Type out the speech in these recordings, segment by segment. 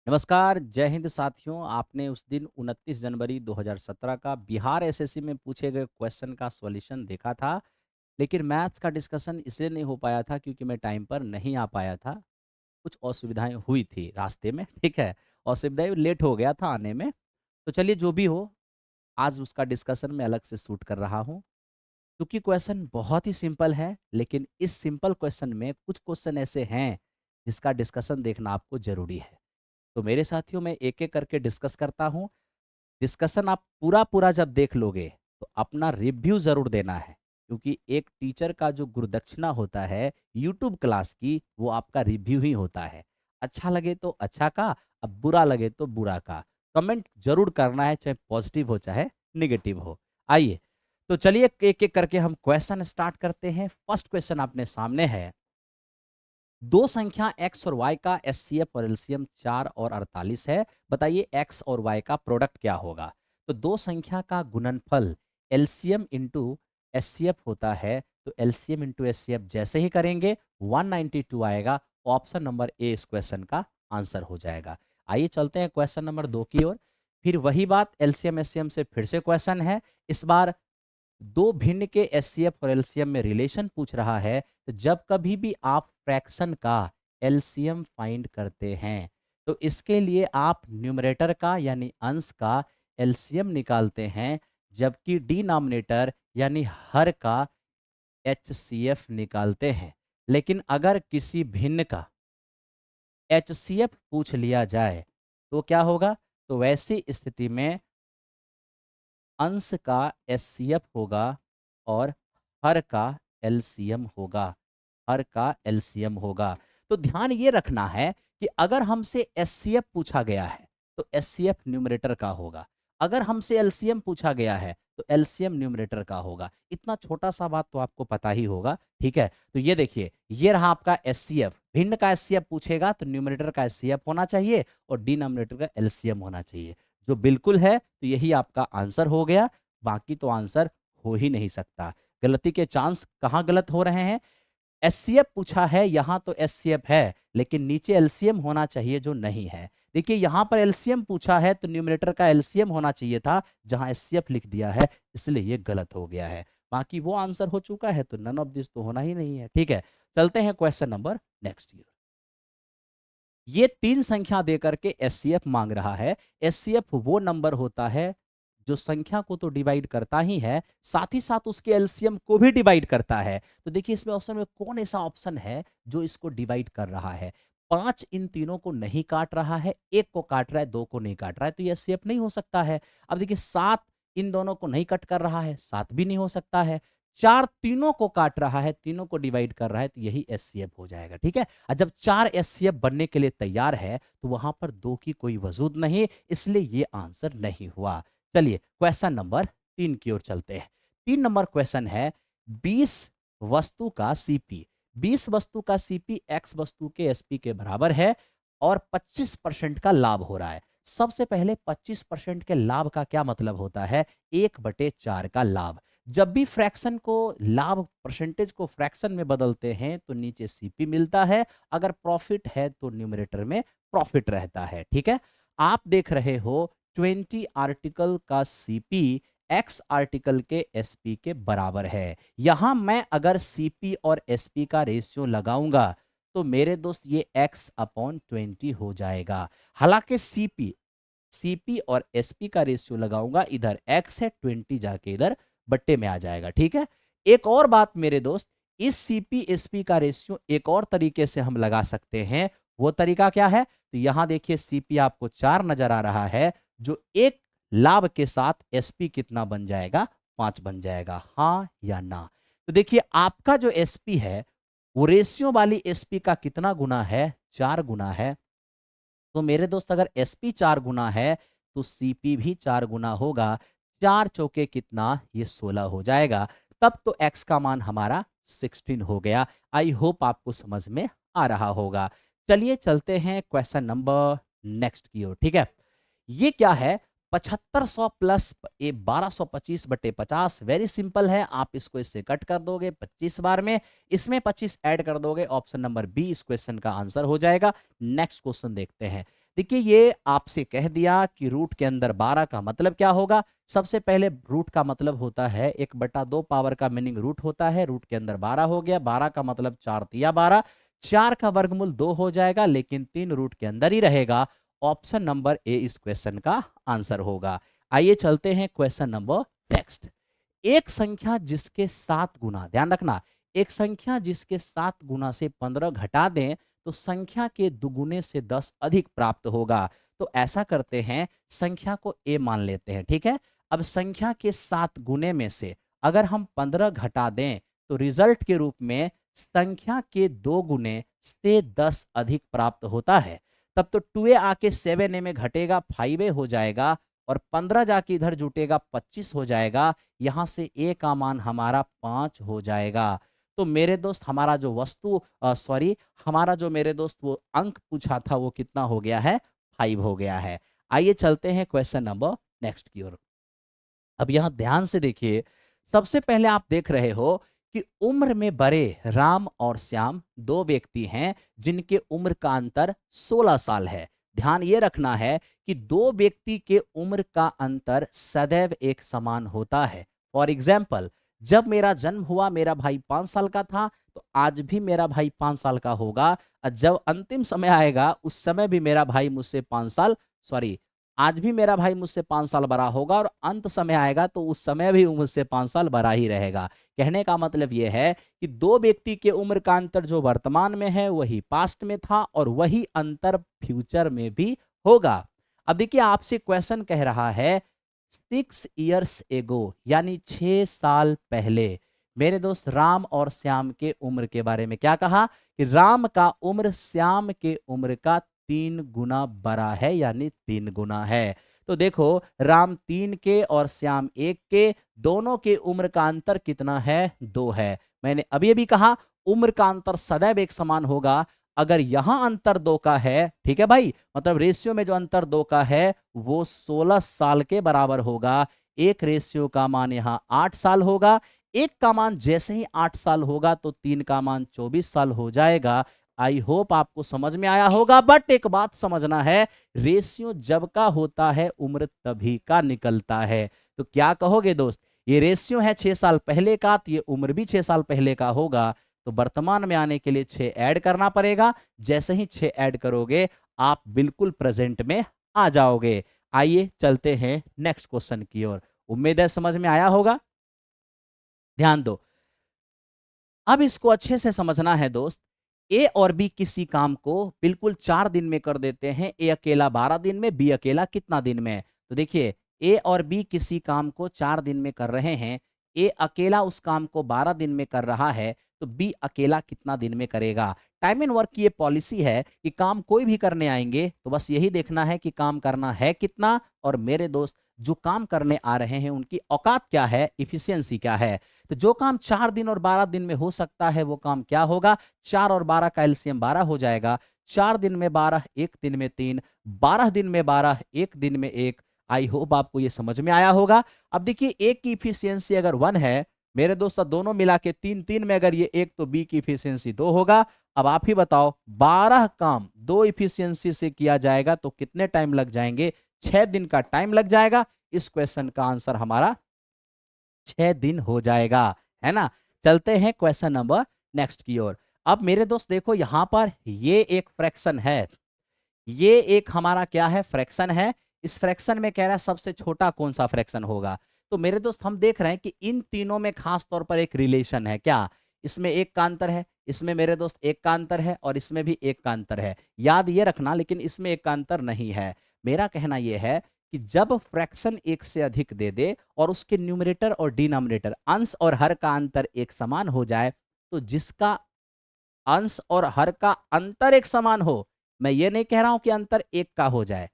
नमस्कार, जय हिंद साथियों। आपने उस दिन 29 जनवरी 2017 का बिहार एसएससी में पूछे गए क्वेश्चन का सॉल्यूशन देखा था, लेकिन मैथ्स का डिस्कशन इसलिए नहीं हो पाया था क्योंकि मैं टाइम पर नहीं आ पाया था। कुछ असुविधाएँ हुई थी रास्ते में, ठीक है? असुविधाएँ लेट हो गया था आने में। तो चलिए जो भी हो, आज उसका डिस्कशन मैं अलग से शूट कर रहा हूँ। क्योंकि क्वेश्चन बहुत ही सिंपल है, लेकिन इस सिंपल क्वेश्चन में कुछ क्वेश्चन ऐसे हैं, जिसका डिस्कशन देखना आपको ज़रूरी है। तो मेरे साथियों मैं एक-एक करके डिस्कस करता हूँ। डिस्कशन आप पूरा-पूरा जब देख लोगे, तो अपना रिव्यू ज़रूर देना है, क्योंकि एक टीचर का जो गुरुदक्षिणा होता है यूट्यूब क्लास की, वो आपका रिव्यू ही होता है। अच्छा लगे तो अच्छा का, अब बुरा लगे तो बुरा का। कमेंट ज़रूर करना है, चाहे पॉजिटिव हो, चाहे नेगेटिव हो। आइए, तो चलिए एक-एक करके हम क्वेश्चन स्टार्ट करते हैं। फर्स्ट क्वेश्चन अपने सामने है, दो संख्या x और y का एचसीएफ और एलसीएम 4 और 48 है। बताइए x और y का प्रोडक्ट क्या होगा? तो दो संख्या का गुणनफल एलसीएम इंटू एचसीएफ होता है, तो एलसीएम इंटू एचसीएफ जैसे ही करेंगे 192 आएगा। ऑप्शन नंबर ए इस क्वेश्चन का आंसर हो जाएगा। आइए चलते हैं क्वेश्चन नंबर 2 की ओर। फिर वही बात एलसीएम एचसीएम से फिर से क्वेश्चन है। इस बार दो भिन्न के एचसीएफ और एलसीएम में रिलेशन पूछ रहा है। तो जब कभी भी आप फ्रैक्शन का एलसीएम फाइंड करते हैं, तो इसके लिए आप न्यूमरेटर का यानी अंश का एलसीएम निकालते हैं, जबकि डिनोमिनेटर यानी हर का एचसीएफ निकालते हैं। लेकिन अगर किसी भिन्न का एचसीएफ पूछ लिया जाए तो क्या होगा? तो वैसी स्थिति में अंश का एचसीएफ होगा और हर का एलसीएम होगा। हर का एलसीएम होगा। तो ध्यान ये रखना है कि अगर हमसे एचसीएफ पूछा गया है, तो एचसीएफ न्यूमरेटर का होगा। अगर हमसे एलसीएम पूछा गया है, तो एलसीएम न्यूमरेटर का होगा। इतना छोटा सा बात तो आपको पता ही होगा, ठीक है? तो ये देखिए, ये रहा आपका एचसीएफ। भिन्न का एचसीएफ पूछेगा तो न्यूमरेटर का एचसीएफ होना चाहिए और डिनोमिनेटर का एलसीएम होना चाहिए। जो बिल्कुल है, तो यही आपका आंसर हो गया। बाकी तो आंसर हो ही नहीं सकता। गलती के चांस कहाँ गलत हो रहे हैं? एचसीएफ पूछा है, यहाँ तो एचसीएफ है, लेकिन नीचे एलसीएम होना चाहिए जो नहीं है। देखिए यहाँ पर एलसीएम पूछा है तो न्यूमरेटर का एलसीएम होना चाहिए था, जहाँ एचसीएफ लिख दिया है, इसलिए ये गलत हो गया है। बाकी वो आंसर हो चुका है, तो नन ऑफ दिस तो होना ही नहीं है, ठीक है? चलते हैं क्वेश्चन नंबर नेक्स्ट ईयर। ये 3 संख्या देकर के एचसीएफ मांग रहा है। एचसीएफ वो नंबर होता है जो संख्या को तो डिवाइड करता ही है, साथ ही साथ उसके एलसीएम को भी डिवाइड करता है। तो देखिए इसमें ऑप्शन में कौन ऐसा ऑप्शन है जो इसको डिवाइड कर रहा है? 5 इन तीनों को नहीं काट रहा है, 1 को काट रहा है, 2 को नहीं काट रहा है, तो ये एचसीएफ नहीं हो सकता है। अब देखिए 7 इन दोनों को नहीं कट कर रहा है, 7 भी नहीं हो सकता है। 4 तीनों को काट रहा है, तीनों को डिवाइड कर रहा है, तो यही एचसीएफ हो जाएगा, ठीक है? और जब 4 एचसीएफ बनने के लिए तैयार है, तो वहां पर 2 की कोई वजूद नहीं, इसलिए ये आंसर नहीं हुआ। चलिए क्वेश्चन नंबर 3 की ओर चलते हैं। 3 नंबर क्वेश्चन है, 20 वस्तु का सीपी, 20 वस्तु का सीपी एक्स वस्तु के एसपी के बराबर है और 25% का लाभ हो रहा है। सबसे पहले 25% के लाभ का क्या मतलब होता है? 1/4 का लाभ। जब भी फ्रैक्शन को लाभ परसेंटेज को फ्रैक्शन में बदलते हैं तो नीचे सीपी मिलता है, अगर प्रॉफिट है तो न्यूमरेटर में प्रॉफिट रहता है, ठीक है? आप देख रहे हो 20 आर्टिकल का सीपी एक्स आर्टिकल के एसपी के बराबर है। यहां मैं अगर सीपी और एसपी का रेशियो लगाऊंगा तो मेरे दोस्त ये x अपॉन 20 हो जाएगा। हालांकि सीपी सीपी और एसपी का रेशियो लगाऊंगा, इधर x है, 20 जाके इधर बट्टे में आ जाएगा, ठीक है? एक और बात मेरे दोस्त, इस सीपी एसपी का रेशियो एक और तरीके से हम लगा सकते हैं। वो तरीका क्या है? तो यहां देखिए सीपी आपको 4 नजर आ रहा है, जो एक लाभ के साथ एसपी कितना बन जाएगा? 5 बन जाएगा। हाँ या ना? तो देखिए आपका जो एसपी है वो रेशियो वाली एसपी का कितना गुना है? 4 गुना है। तो मेरे दोस्त अगर एसपी 4 गुना है तो सीपी भी 4 गुना होगा। 4 चौके कितना? ये 16 हो जाएगा। तब तो एक्स का मान हमारा 16 हो गया। आई होप आपको समझ में आ रहा होगा। चलिए चलते हैं क्वेश्चन नंबर नेक्स्ट की ओर, ठीक है? ये क्या है? 7500 प्लस 1225/50। वेरी सिंपल है, आप इसको इससे कट कर दोगे 25 बार में, इसमें 25 ऐड कर दोगे, ऑप्शन नंबर बी इस क्वेश्चन का आंसर हो जाएगा। नेक्स्ट क्वेश्चन देखते हैं। देखिए ये आपसे कह दिया कि रूट के अंदर 12 का मतलब क्या होगा। सबसे पहले रूट का मतलब होता है 1/2 पावर का मीनिंग रूट होता है। रूट के अंदर 12 हो गया, 12 का मतलब 4 तिया 12, 4 का वर्गमूल 2 हो जाएगा, लेकिन 3 रूट के अंदर ही रहेगा। ऑप्शन नंबर ए इस क्वेश्चन का आंसर होगा। आइए चलते हैं क्वेश्चन नंबर नेक्स्ट। एक संख्या जिसके 7 गुना, ध्यान रखना, एक संख्या जिसके 7 गुना से 15 घटा दें तो संख्या के दुगुने से 10 अधिक प्राप्त होगा। तो ऐसा करते हैं, संख्या को ए मान लेते हैं, ठीक है। अब संख्या के 7 गुने में से अगर हम 15 घटा दें तो रिजल्ट के रूप में संख्या के 2 गुने से 10 अधिक प्राप्त होता है। तब तो 2a आके 7a में घटेगा, 5a हो जाएगा, और 15 जाके इधर जुटेगा, 25 हो जाएगा। यहां से a का मान हमारा 5 हो जाएगा। तो मेरे दोस्त हमारा जो हमारा जो मेरे दोस्त वो अंक पूछा था वो कितना हो गया है, 5 हो गया है। आइए चलते हैं क्वेश्चन नंबर नेक्स्ट की ओर। अब यहां ध्यान से देखिए, सबसे पहले आप देख रहे हो कि उम्र में बड़े राम और श्याम दो व्यक्ति हैं जिनके उम्र का अंतर 16 साल है। ध्यान ये रखना है कि दो व्यक्ति के उम्र का अंतर सदैव एक समान होता है। फॉर एग्जाम्पल, जब मेरा जन्म हुआ मेरा भाई 5 साल का था, तो आज भी मेरा भाई 5 साल का होगा। और जब अंतिम समय आएगा उस समय भी मेरा भाई मुझसे 5 साल, सॉरी, आज भी मेरा भाई मुझसे 5 साल बड़ा होगा, और अंत समय आएगा तो उस समय भी वो मुझसे 5 साल बड़ा ही रहेगा। कहने का मतलब यह है कि दो व्यक्ति के उम्र का अंतर जो वर्तमान में है वही पास्ट में था, और वही अंतर फ्यूचर में भी होगा। अब देखिए आपसे क्वेश्चन कह रहा है 6 years ago, यानी 6 साल पहले मेरे दोस्त राम और श्याम के उम्र के बारे में क्या कहा कि राम का उम्र श्याम के उम्र का 3 गुना बड़ा है, यानी 3 गुना है। तो देखो, राम 3 के और श्याम 1 के, दोनों के उम्र का अंतर कितना है, 2 है। मैंने अभी अभी कहा उम्र का अंतर सदैव एक समान होगा। अगर यहां अंतर 2 का है, ठीक है भाई, मतलब रेशियो में जो अंतर 2 का है वो 16 साल के बराबर होगा। एक रेशियो का मान यहां 8 साल होगा। एक का मान जैसे ही 8 साल होगा तो 3 का मान 24 साल हो जाएगा। आई होप आपको समझ में आया होगा। बट एक बात समझना है, रेशियो जब का होता है उम्र तभी का निकलता है। तो क्या कहोगे दोस्त, ये रेशियो है 6 साल पहले का, तो ये उम्र भी 6 साल पहले का होगा। तो वर्तमान में आने के लिए 6 ऐड करना पड़ेगा। जैसे ही 6 ऐड करोगे आप बिल्कुल प्रेजेंट में आ जाओगे। आइए चलते हैं नेक्स्ट क्वेश्चन की ओर। उम्मीद है समझ में आया होगा। ध्यान दो, अब इसको अच्छे से समझना है दोस्त। ए और बी किसी काम को बिल्कुल 4 दिन में कर देते हैं। ए अकेला 12 दिन में, बी अकेला कितना दिन में। तो देखिए, ए और बी किसी काम को 4 दिन में कर रहे हैं। ए अकेला उस काम को 12 दिन में कर रहा है, तो बी अकेला कितना दिन में करेगा। टाइम एंड वर्क की ये पॉलिसी है कि काम कोई भी करने आएंगे तो बस यही देखना है कि काम करना है कितना, और मेरे दोस्त जो काम करने आ रहे हैं उनकी औकात क्या है, इफिशियंसी क्या है। तो जो काम 4 दिन और 12 दिन में हो सकता है वो काम क्या होगा, 4 और 12 का एलसीएम 12 हो जाएगा। 4 दिन में 12, एक दिन में 3, 12 दिन में 12, एक दिन में 1। आई होप आपको ये समझ में आया होगा। अब देखिए, एक की इफिशियंसी अगर 1 है मेरे दोस्त, दोनों मिला के 3, 3 में अगर ये 1, तो बी की इफिशियंसी 2 होगा। अब आप ही बताओ, 12 काम 2 इफिशियंसी से किया जाएगा तो कितने टाइम लग जाएंगे, 6 दिन का टाइम लग जाएगा। इस क्वेश्चन का आंसर हमारा 6 दिन हो जाएगा, है ना। चलते हैं क्वेश्चन नंबर नेक्स्ट की ओर। अब मेरे दोस्त देखो, यहां पर ये एक फ्रैक्शन है, ये एक हमारा क्या है, फ्रैक्शन है। इस फ्रैक्शन में कह रहा है सबसे छोटा कौन सा फ्रैक्शन होगा। तो मेरे दोस्त हम देख रहे हैं कि इन तीनों में खास तौर पर एक रिलेशन है। क्या, इसमें एक का अंतर है, इसमें मेरे दोस्त एक का अंतर है, और इसमें भी एक का अंतर है। याद ये रखना, लेकिन इसमें एक का अंतर नहीं है। मेरा कहना यह है कि जब फ्रैक्शन एक से अधिक दे दे और उसके न्यूमरेटर और डिनोमिनेटर, अंश और हर का अंतर एक समान हो जाए, तो जिसका अंश और हर का अंतर एक समान हो, मैं ये नहीं कह रहा हूं कि अंतर एक का हो जाए,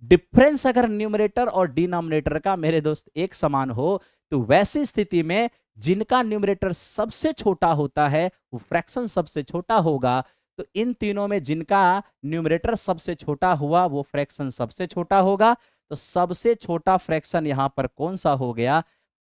डिफरेंस अगर न्यूमरेटर और डिनोमिनेटर का मेरे दोस्त एक समान हो, तो वैसी स्थिति में जिनका न्यूमरेटर सबसे छोटा होता है वो फ्रैक्शन सबसे छोटा होगा। तो इन तीनों में जिनका न्यूमरेटर सबसे छोटा हुआ वो फ्रैक्शन सबसे छोटा होगा। तो सबसे छोटा फ्रैक्शन यहां पर कौन सा हो गया,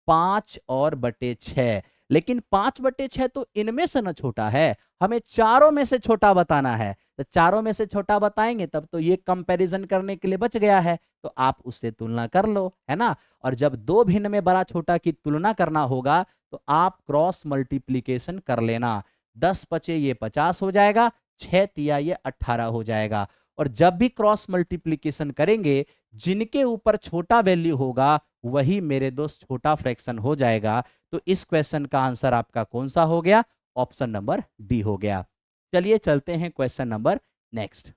5 और बटे 6। लेकिन 5/6 तो इनमें से ना छोटा है, हमें चारों में से छोटा बताना है। तो चारों में से छोटा बताएंगे तब तो ये कंपैरिजन करने के लिए बच गया है, तो आप उससे तुलना कर लो, है ना। और जब दो भिन्न में बड़ा छोटा की तुलना करना होगा तो आप क्रॉस मल्टीप्लीकेशन कर लेना। 10×5 ये 50 हो जाएगा, 6×3 ये 18 हो जाएगा। और जब भी क्रॉस मल्टीप्लीकेशन करेंगे, जिनके ऊपर छोटा वैल्यू होगा वही मेरे दोस्त छोटा फ्रैक्शन हो जाएगा। तो इस क्वेश्चन का आंसर आपका कौन सा हो गया? ऑप्शन नंबर डी हो गया। चलिए चलते हैं क्वेश्चन नंबर नेक्स्ट।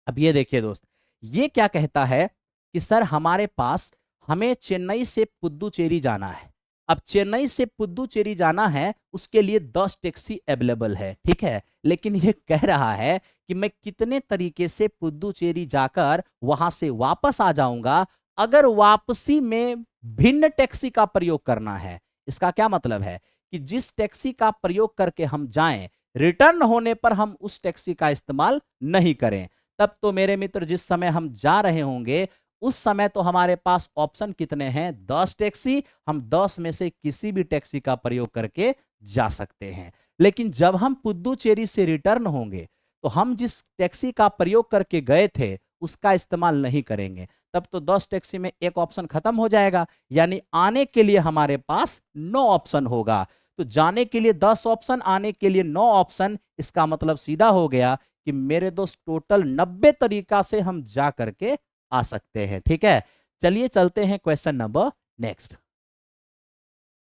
अब ये देखिए दोस्त, ये क्या कहता है कि सर हमारे पास, हमें चेन्नई से पुद्दुचेरी जाना है। अब चेन्नई से पुद्दुचेरी जाना है, उसके लिए 10 टैक्सी अवेलेबल है, ठीक है। लेकिन ये कह रहा है कि मैं कितने तरीके से पुद्दुचेरी जाकर वहां से वापस आ जाऊंगा अगर वापसी में भिन्न टैक्सी का प्रयोग करना है। इसका क्या मतलब है कि जिस टैक्सी का प्रयोग करके हम जाएं, रिटर्न होने पर हम उस टैक्सी का इस्तेमाल नहीं करें। तब तो मेरे मित्र जिस समय हम जा रहे होंगे उस समय तो हमारे पास ऑप्शन कितने हैं? 10 टैक्सी। हम 10 में से किसी भी टैक्सी का प्रयोग करके जा सकते हैं। लेकिन जब हम पुद्दुचेरी से रिटर्न होंगे तो हम जिस टैक्सी का प्रयोग करके गए थे उसका इस्तेमाल नहीं करेंगे। तब तो 10 टैक्सी में एक ऑप्शन खत्म हो जाएगा, यानी आने के लिए हमारे पास 9 ऑप्शन होगा। तो जाने के लिए 10 ऑप्शन, आने के लिए 9 ऑप्शन। इसका मतलब सीधा हो गया कि मेरे दोस्त टोटल 90 तरीका से हम जा करके आ सकते हैं, ठीक है। चलिए चलते हैं क्वेश्चन नंबर नेक्स्ट।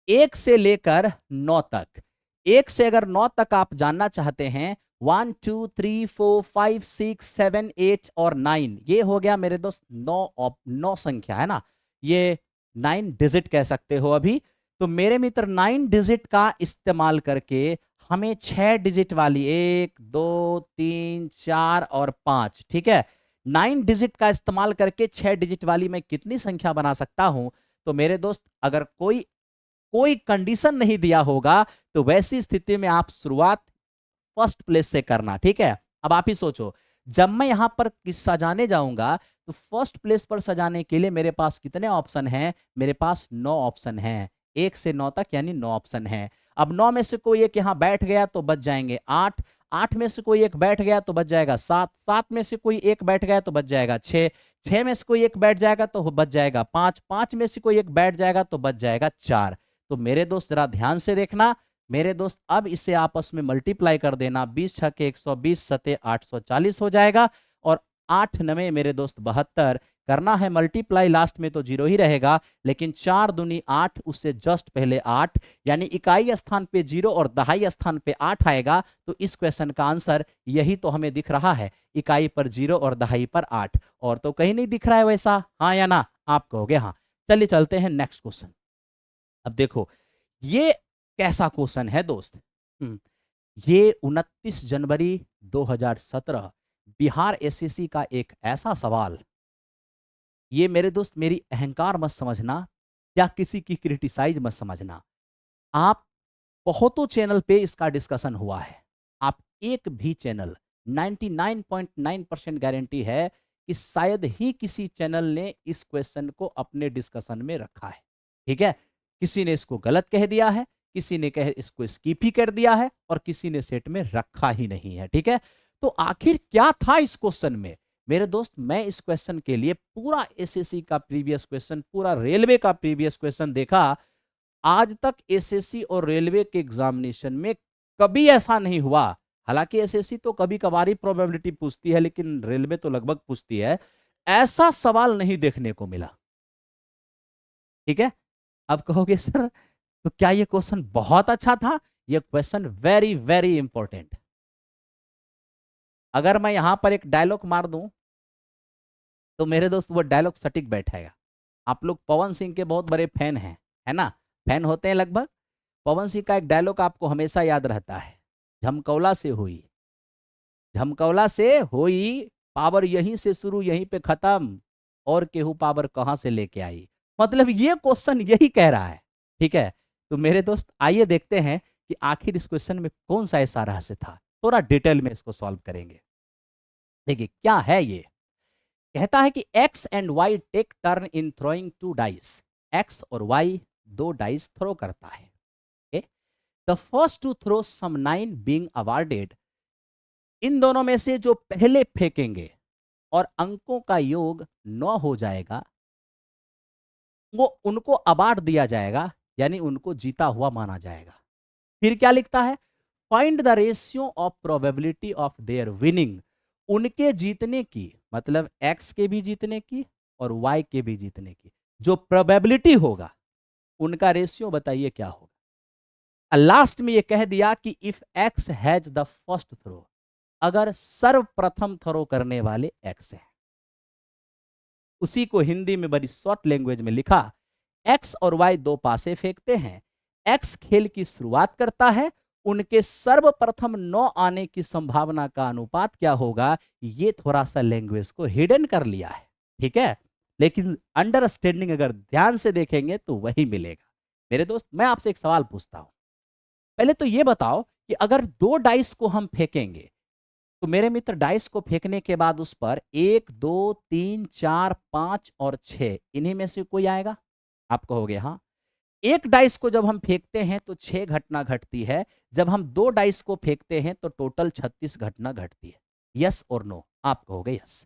1 से लेकर 9 तक, 1 से अगर 9 तक आप जानना चाहते हैं, 1 2 3 4 5 6 7 8 और 9, ये हो गया मेरे दोस्त 9 संख्या, है ना। ये 9 डिजिट कह सकते हो अभी। तो मेरे मित्र 9 डिजिट का इस्तेमाल करके हमें 6 डिजिट वाली 1 2 3 4 और 5, ठीक है, 9 डिजिट का इस्तेमाल करके 6 डिजिट वाली मैं कितनी संख्या बना सकता हूं? तो मेरे दोस्त अगर कोई कोई कंडीशन नहीं दिया होगा तो वैसी स्थिति में आप शुरुआत फर्स्ट प्लेस से करना, ठीक है। अब आप ही सोचो, जब मैं यहां पर सजाने जाऊंगा तो फर्स्ट प्लेस पर सजाने के लिए मेरे पास कितने ऑप्शन हैं? मेरे पास 9 ऑप्शन हैं। 1 से 9 तक यानी 9 ऑप्शन हैं। अब 9 में से कोई एक यहां बैठ गया तो बच जाएंगे 8, 8 में से कोई एक बैठ गया तो बच जाएगा 7, 7 में से कोई एक बैठ गया तो बच जाएगा 6, 6 में से कोई एक बैठ जाएगा तो बच जाएगा 5, 5 में से कोई एक बैठ जाएगा तो बच जाएगा 4। तो मेरे दोस्त जरा ध्यान से देखना मेरे दोस्त, अब इसे आपस में मल्टीप्लाई कर देना, 20 छके 120, सते 840 हो जाएगा। और 8 नवे मेरे दोस्त 72, करना है मल्टीप्लाई, लास्ट में तो जीरो ही रहेगा, लेकिन 4 दूनी 8, उससे जस्ट पहले 8, यानी इकाई स्थान पे 0 और दहाई स्थान पे 8 आएगा। तो इस क्वेश्चन का आंसर यही तो हमें दिख रहा है, इकाई पर 0 और दहाई पर 8, और तो कहीं नहीं दिख रहा है वैसा, हाँ या ना? आप कहोगे हाँ। चलिए चलते हैं नेक्स्ट क्वेश्चन। अब देखो ये कैसा क्वेश्चन है दोस्त। ये 29 जनवरी 2017 बिहार एसएससी का एक ऐसा सवाल, ये मेरे दोस्त मेरी अहंकार मत समझना या किसी की क्रिटिसाइज मत समझना। आप बहुतों चैनल पे इसका डिस्कशन हुआ है, आप एक भी चैनल, 99.9% गारंटी है कि शायद ही किसी चैनल ने इस क्वेश्चन को अपने डिस्कशन में रखा है, ठीक है। किसी ने इसको गलत कह दिया है, किसी ने कह इसको स्किप ही कर दिया है, और किसी ने सेट में रखा ही नहीं है, ठीक है। तो आखिर क्या था इस क्वेश्चन में? मेरे दोस्त मैं इस क्वेश्चन के लिए पूरा एसएससी का प्रीवियस क्वेश्चन, पूरा रेलवे का प्रीवियस क्वेश्चन देखा। आज तक एसएससी और रेलवे के एग्जामिनेशन में कभी ऐसा नहीं हुआ, हालांकि एसएससी तो कभी कभार ही प्रोबेबिलिटी पूछती है लेकिन रेलवे तो लगभग पूछती है, ऐसा सवाल नहीं देखने को मिला, ठीक है। अब कहोगे सर तो क्या ये क्वेश्चन बहुत अच्छा था? ये क्वेश्चन वेरी वेरी इंपॉर्टेंट। अगर मैं यहां पर एक डायलॉग मार दूं तो मेरे दोस्त वो डायलॉग सटीक बैठेगा। आप लोग पवन सिंह के बहुत बड़े फैन हैं, है ना? फैन होते हैं लगभग। पवन सिंह का एक डायलॉग आपको हमेशा याद रहता है, झमकौला से हुई, झमकौला से हुई, पावर यहीं से शुरू यहीं पे खत्म, और केहू पावर कहां से लेके आई। मतलब ये क्वेश्चन यही कह रहा है, ठीक है। तो मेरे दोस्त आइए देखते हैं कि आखिर इस क्वेश्चन में कौन सा ऐसा रहस्य था, थोड़ा डिटेल में इसको सॉल्व करेंगे। देखिए क्या है ये। कहता है कि x and y take turn in throwing 2 dice, x और वाई 2 डाइस थ्रो करता है, okay? The first to throw sum 9 being awarded, इन दोनों में से जो पहले फेंकेंगे और अंकों का योग 9 हो जाएगा, वो उनको अवार्ड दिया जाएगा, यानी उनको जीता हुआ माना जाएगा। फिर क्या लिखता है? Find the ratio of probability of their winning, उनके जीतने की, मतलब एक्स के भी जीतने की और वाई के भी जीतने की जो प्रोबेबिलिटी होगा, उनका रेशियो बताइए क्या होगा। लास्ट में ये कह दिया कि if x has the first throw, अगर सर्वप्रथम थ्रो करने वाले एक्स हैं। उसी को हिंदी में बड़ी शॉर्ट लैंग्वेज में लिखा, एक्स और वाई दो पासे फेंकते हैं, एक्स खेल की शुरुआत करता है, उनके सर्वप्रथम 9 आने की संभावना का अनुपात क्या होगा, ये थोड़ा सा लैंग्वेज को हिडन कर लिया है, ठीक है, लेकिन अंडरस्टैंडिंग अगर ध्यान से देखेंगे तो वही मिलेगा। मेरे दोस्त, मैं आपसे एक सवाल पूछता हूं, पहले तो ये बताओ कि अगर दो डाइस को हम फेंकेंगे, तो मेरे मित्र डाइस को फेंकने के बाद उस पर 1 2 3 4 5 और 6 इन्हीं में से कोई आएगा? आप कहोगे हाँ। एक डाइस को जब हम फेंकते हैं तो 6 घटना घटती है, जब हम दो डाइस को फेंकते हैं तो टोटल 36 घटना घटती है। यस और नो? आप कहोगे यस।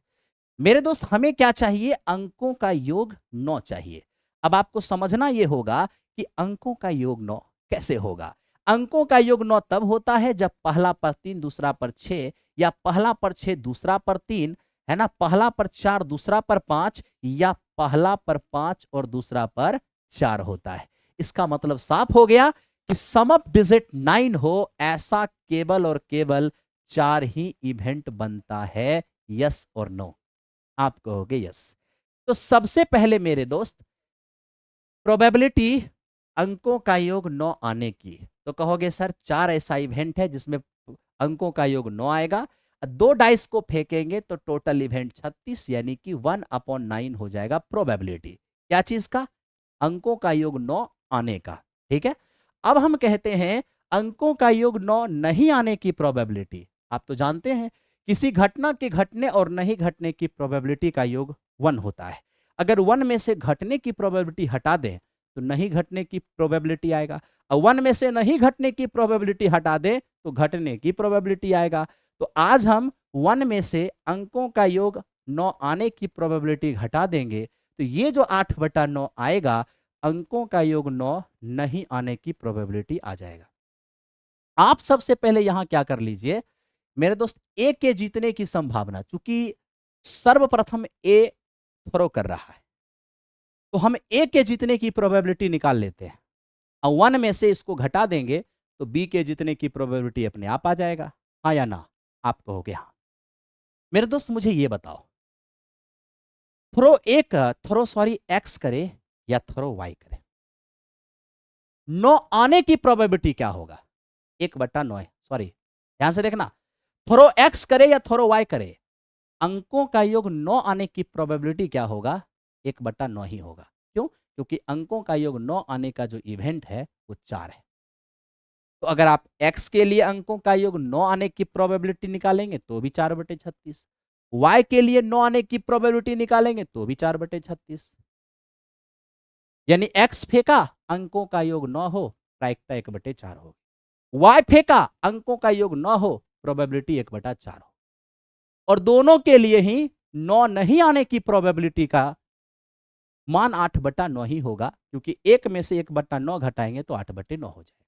मेरे दोस्त, हमें क्या चाहिए? अंकों का योग 9 चाहिए। अब आपको समझना यह होगा कि अंकों का योग 9 कैसे होगा। अंकों का योग 9 तब होता है जब पहला पर 3 दूसरा पर 6, या पहला पर 6 दूसरा पर 3, है ना, पहला पर 4 दूसरा पर 5, या पहला पर 5 और दूसरा पर 4 होता है। इसका मतलब साफ हो गया कि सम ऑफ डिजिट 9 हो, ऐसा केवल और केवल 4 ही इवेंट बनता है। यस और नो? आप कहोगे यस। तो सबसे पहले मेरे दोस्त, प्रोबेबिलिटी अंकों का योग 9 आने की, तो कहोगे सर 4 ऐसा इवेंट है जिसमें अंकों का योग 9 आएगा, दो डाइस को फेंकेंगे तो टोटल इवेंट 36, यानी कि 1/9 हो जाएगा प्रोबेबिलिटी। क्या चीज का? अंकों का योग 9 आने का, ठीक है। अब हम कहते हैं अंकों का योग 9 नहीं आने की प्रोबेबिलिटी। आप तो जानते हैं किसी घटना के घटने और नहीं घटने की प्रोबेबिलिटी का योग 1 होता है। अगर 1 में से घटने की प्रोबेबिलिटी हटा दें तो नहीं घटने की प्रोबेबिलिटी आएगा, और 1 में से नहीं घटने की प्रोबेबिलिटी हटा दें तो घटने की प्रोबेबिलिटी आएगा। तो आज हम 1 में से अंकों का योग 9 आने की प्रोबेबिलिटी घटा देंगे, तो ये जो 8/9 आएगा, अंकों का योग 9 नहीं आने की प्रोबेबिलिटी आ जाएगा। आप सबसे पहले यहां क्या कर लीजिए मेरे दोस्त, ए के जीतने की संभावना, चूंकि सर्वप्रथम ए थ्रो कर रहा है, तो हम ए के जीतने की प्रोबेबिलिटी निकाल लेते हैं, और 1 में से इसको घटा देंगे तो बी के जीतने की प्रोबेबिलिटी अपने आप आ जाएगा। हाँ या ना? आप कहोगे हाँ। मेरे दोस्त, मुझे ये बताओ, थ्रो सॉरी एक्स करे या थ्रो वाई करे, 9 आने की प्रोबेबिलिटी क्या होगा? 1/9 है, सॉरी ध्यान से देखना, थ्रो एक्स करे या थ्रो वाई करे, अंकों का योग 9 आने की प्रोबेबिलिटी क्या होगा? 1/9 ही होगा। क्यों? क्योंकि अंकों का योग 9 आने का जो इवेंट है वो 4 है। तो अगर आप x के लिए अंकों का योग 9 आने की प्रोबेबिलिटी निकालेंगे तो भी 4/36, y के लिए 9 आने की प्रोबेबिलिटी निकालेंगे तो भी 4/36, यानी x फेंका, अंकों का योग 9 हो, प्रायिकता 1/4 हो, y फेंका, अंकों का योग 9 हो, प्रोबेबिलिटी 1/4 हो, और दोनों के लिए ही 9 नहीं आने की प्रोबेबिलिटी का मान 8/9 ही होगा, क्योंकि एक में से 1/9 घटाएंगे तो 8/9 हो जाएगा।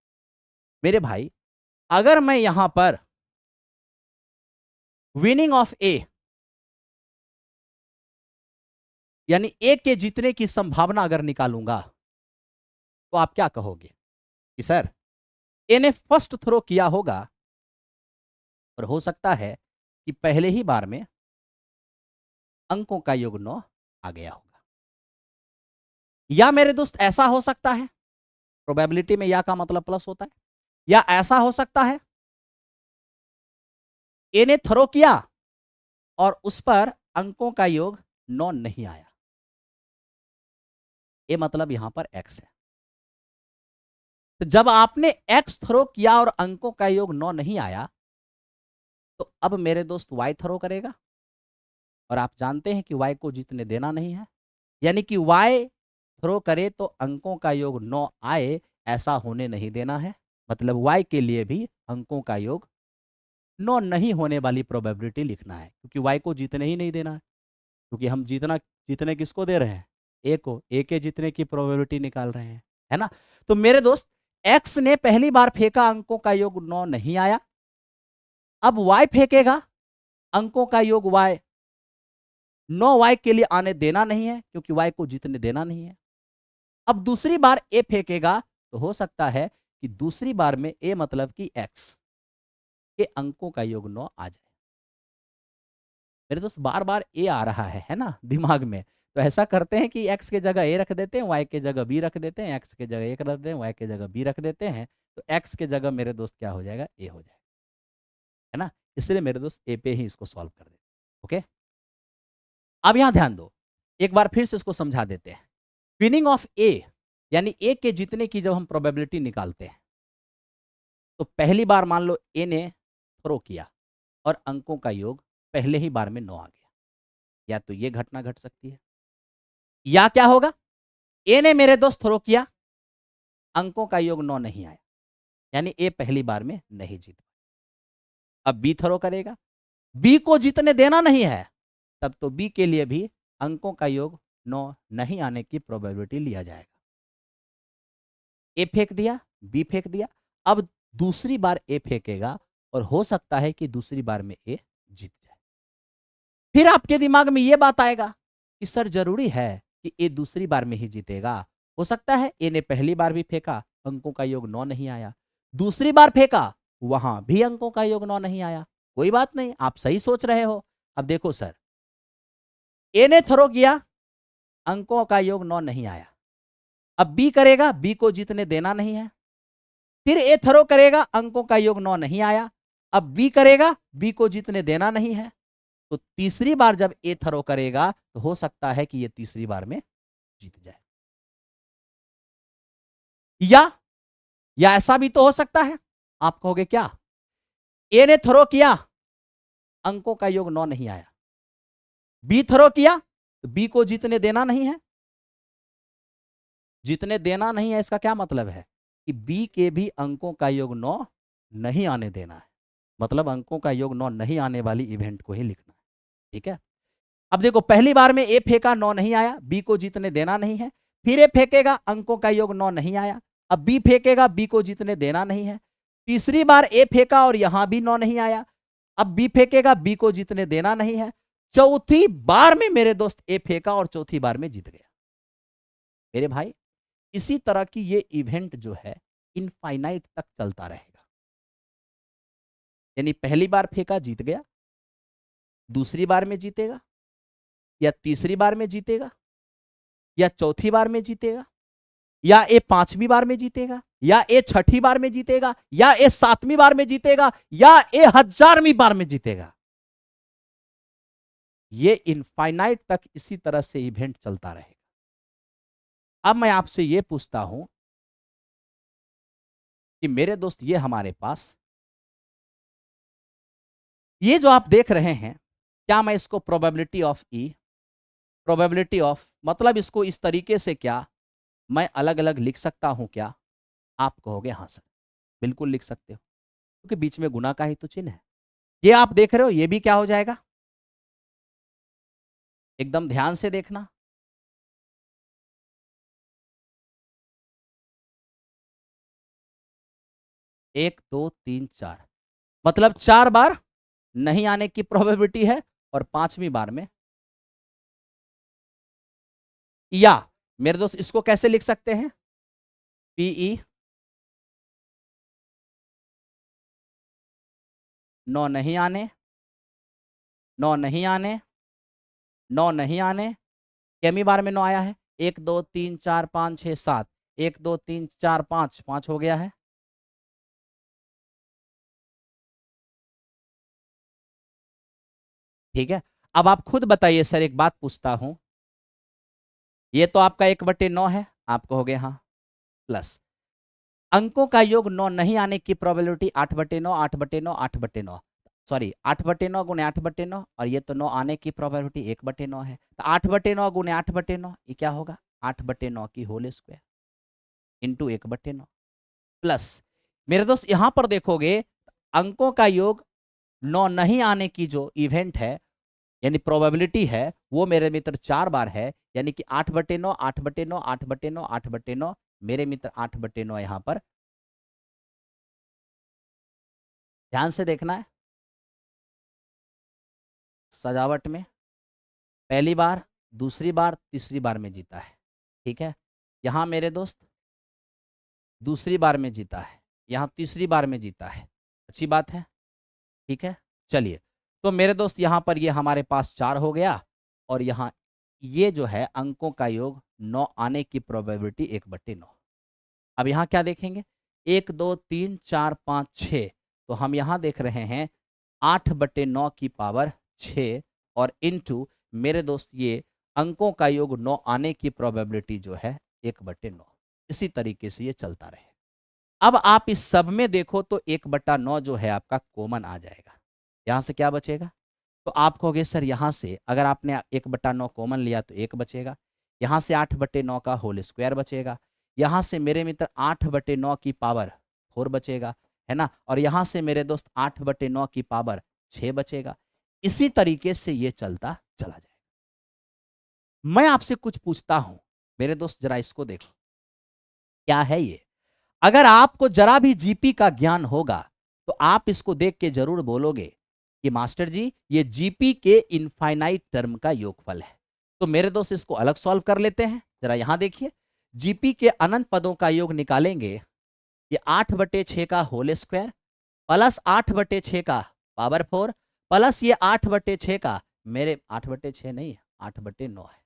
मेरे भाई, अगर मैं यहां पर विनिंग ऑफ ए, यानी ए के जीतने की संभावना अगर निकालूंगा, तो आप क्या कहोगे कि सर ए ने फर्स्ट थ्रो किया होगा, और हो सकता है कि पहले ही बार में अंकों का योग 9 आ गया होगा, या मेरे दोस्त ऐसा हो सकता है, प्रोबेबिलिटी में या का मतलब प्लस होता है, या ऐसा हो सकता है ए ने थ्रो किया और उस पर अंकों का योग 9 नहीं आया, ए मतलब यहां पर एक्स है। तो जब आपने एक्स थ्रो किया और अंकों का योग 9 नहीं आया, तो अब मेरे दोस्त वाई थ्रो करेगा, और आप जानते हैं कि वाई को जीतने देना नहीं है, यानी कि वाई थ्रो करे तो अंकों का योग 9 आए, ऐसा होने नहीं देना है। मतलब y के लिए भी अंकों का योग 9 नहीं होने वाली प्रोबेबिलिटी लिखना है, क्योंकि y को जीतने ही नहीं देना है, क्योंकि हम जीतने किसको दे रहे हैं? a को। a के जीतने की प्रोबेबिलिटी निकाल रहे हैं, है ना? तो मेरे दोस्त, x ने पहली बार फेंका, अंकों का योग 9 नहीं आया। अब y फेंकेगा, अंकों का योग y 9y के लिए आने देना नहीं है, क्योंकि y को जीतने देना नहीं है। अब दूसरी बार a फेंकेगा, तो हो सकता है कि दूसरी बार में a मतलब कि x के अंकों का योग 9 आ जाए। मेरे दोस्त, बार बार a आ रहा है ना दिमाग में, तो ऐसा करते हैं कि x के जगह a रख देते हैं, y के जगह b रख देते हैं, x के जगह 1 रख देते हैं, y के जगह b रख देते हैं, तो x के जगह मेरे दोस्त क्या हो जाएगा? a हो जाएगा, है ना? इसलिए मेरे दोस्त a पे ही इसको सॉल्व कर देते हैं। ओके, अब यहां ध्यान दो, एक बार फिर से इसको समझा देते हैं। विनिंग ऑफ a, यानी a के जीतने की जब हम प्रोबेबिलिटी निकालते हैं, तो पहली बार मान लो a ने थ्रो किया और अंकों का योग पहले ही बार में 9 आ गया, या तो ये घटना घट सकती है, या क्या होगा? a ने मेरे दोस्त थ्रो किया, अंकों का योग 9 नहीं आया, यानी a पहली बार में नहीं जीत पाया। अब b थ्रो करेगा, b को जीतने देना नहीं है, तब तो b के लिए भी अंकों का योग 9 नहीं आने की प्रोबेबिलिटी लिया जाएगा। a फेंक दिया, b फेंक दिया, अब दूसरी बार a फेंकेगा और हो सकता है कि दूसरी बार में a जीत जाए। फिर आपके दिमाग में यह बात आएगा कि सर, जरूरी है कि a दूसरी बार में ही जीतेगा? हो सकता है a ने पहली बार भी फेंका, अंकों का योग 9 नहीं आया, दूसरी बार फेंका, वहां भी अंकों का योग 9 नहीं आया। कोई बात नहीं, आप सही सोच रहे हो। अब देखो सर, a ने थ्रो किया, अंकों का योग 9 नहीं आया, अब b करेगा, b को जीतने देना नहीं है, फिर a थ्रो करेगा, अंकों का योग 9 नहीं आया, अब b करेगा, b को जीतने देना नहीं है, तो तीसरी बार जब a थ्रो करेगा, तो हो सकता है कि ये तीसरी बार में जीत जाए। या ऐसा भी तो हो सकता है, आप कहोगे क्या? a ने थ्रो किया, अंकों का योग 9 नहीं आया, b थ्रो किया, तो b को जीतने देना नहीं है। जीतने देना नहीं है, इसका क्या मतलब है? कि b के भी अंकों का योग 9 नहीं आने देना है, मतलब अंकों का योग 9 नहीं आने वाली इवेंट को ही लिखना है। ठीक है, अब देखो, पहली बार में a फेंका, 9 नहीं आया, b को जीतने देना नहीं है, फिर a फेंकेगा, अंकों का योग 9 नहीं आया, अब b फेंकेगा, b को जीतने देना नहीं है, तीसरी बार a फेंका और यहां भी 9 नहीं आया, अब b फेंकेगा, b को जीतने देना नहीं है, चौथी बार में मेरे दोस्त a फेंका और चौथी बार में जीत गया। मेरे भाई, इसी तरह की ये इवेंट जो है इनफाइनाइट तक चलता रहेगा, यानी पहली बार फेंका, जीत गया, दूसरी बार में जीतेगा, या तीसरी बार में जीतेगा, या चौथी बार में जीतेगा, या ए पांचवी बार में जीतेगा, या ए छठी बार में जीतेगा, या ए सातवीं बार में जीतेगा, या ए 1000वीं बार में जीतेगा। ये इनफाइनाइट तक इसी तरह से इवेंट चलता रहेगा। अब मैं आपसे ये पूछता हूं कि मेरे दोस्त, ये हमारे पास ये जो आप देख रहे हैं, क्या मैं इसको probability of E, probability of, मतलब इसको इस तरीके से क्या मैं अलग अलग लिख सकता हूं क्या? आप कहोगे हाँ सर, बिल्कुल लिख सकते हो, क्योंकि बीच में गुना का ही तो चिन्ह है। ये आप देख रहे हो, ये भी क्या हो जाएगा? एकदम ध्यान से देखना, 1 2 3 4, मतलब 4 बार नहीं आने की प्रोबेबिलिटी है और 5वीं बार में। या मेरे दोस्त, इसको कैसे लिख सकते हैं? पीई 9 नहीं आने, 9 नहीं आने, 9 नहीं आने, केमी बार में 9 आया है? 1 2 3 4 5 6 7, 1 2 3 4 5, 5 हो गया है। ठीक है, अब आप खुद बताइए सर, एक बात पूछता हूं, ये तो आपका 1/9 है, आप कहोगे हाँ, प्लस अंकों का योग 9 नहीं आने की प्रोबेबिलिटी 8/9, 8/9, 8/9, सॉरी 8/9 गुणे 8/9, और ये तो 9 आने की प्रोबेबिलिटी 1/9 है, तो 8/9 गुणे 8/9 ये क्या होगा? 8/9 की होल स्क्वायर इंटू 1/9, प्लस मेरे दोस्त यहां पर देखोगे अंकों का योग 9 नहीं आने की जो इवेंट है यानी प्रोबेबिलिटी है वो मेरे मित्र 4 बार है, यानी कि 8/9 8/9 8/9 8/9 मेरे मित्र 8/9 यहां पर ध्यान से देखना है। सजावट में पहली बार, दूसरी बार, तीसरी बार में जीता है। ठीक है, यहां मेरे दोस्त दूसरी बार में जीता है, यहां तीसरी बार में जीता है। अच्छी बात है। ठीक है, चलिए तो मेरे दोस्त यहां पर ये हमारे पास 4 हो गया और यहां ये जो है अंकों का योग 9 आने की प्रोबेबिलिटी 1/9। अब यहां क्या देखेंगे 1 2 3 4 5 6, तो हम यहां देख रहे हैं 8/9 की पावर 6 और इनटू मेरे दोस्त ये अंकों का योग 9 आने की प्रोबेबिलिटी जो है 1/9। इसी तरीके से ये चलता रहे। अब आप इस सब में देखो तो 1/9 जो है आपका कॉमन आ जाएगा। यहां से क्या बचेगा, तो आप कहोगे सर यहां से अगर आपने 1/9 कॉमन लिया तो 1 बचेगा, यहां से 8/9 का होल स्क्वायर बचेगा, यहां से मेरे मित्र 8/9 की पावर 4 बचेगा, है ना, और यहां से मेरे दोस्त 8/9 की पावर 6 बचेगा। इसी तरीके से ये चलता चला जाएगा। मैं आपसे कुछ पूछता हूं, मेरे दोस्त जरा इसको देखो, क्या है ये? अगर आपको जरा भी जीपी का ज्ञान होगा तो आप इसको देख के जरूर बोलोगे कि मास्टर जी ये जीपी के इनफाइनाइट टर्म का योगफल है। तो मेरे दोस्त इसको अलग सॉल्व कर लेते हैं। जरा यहां देखिए, जीपी के अनंत पदों का योग निकालेंगे, ये 8/6 का होल स्क्वायर प्लस 8/6 का पावर 4 प्लस ये 8/6 का, मेरे 8/6 नहीं है 8/9 है,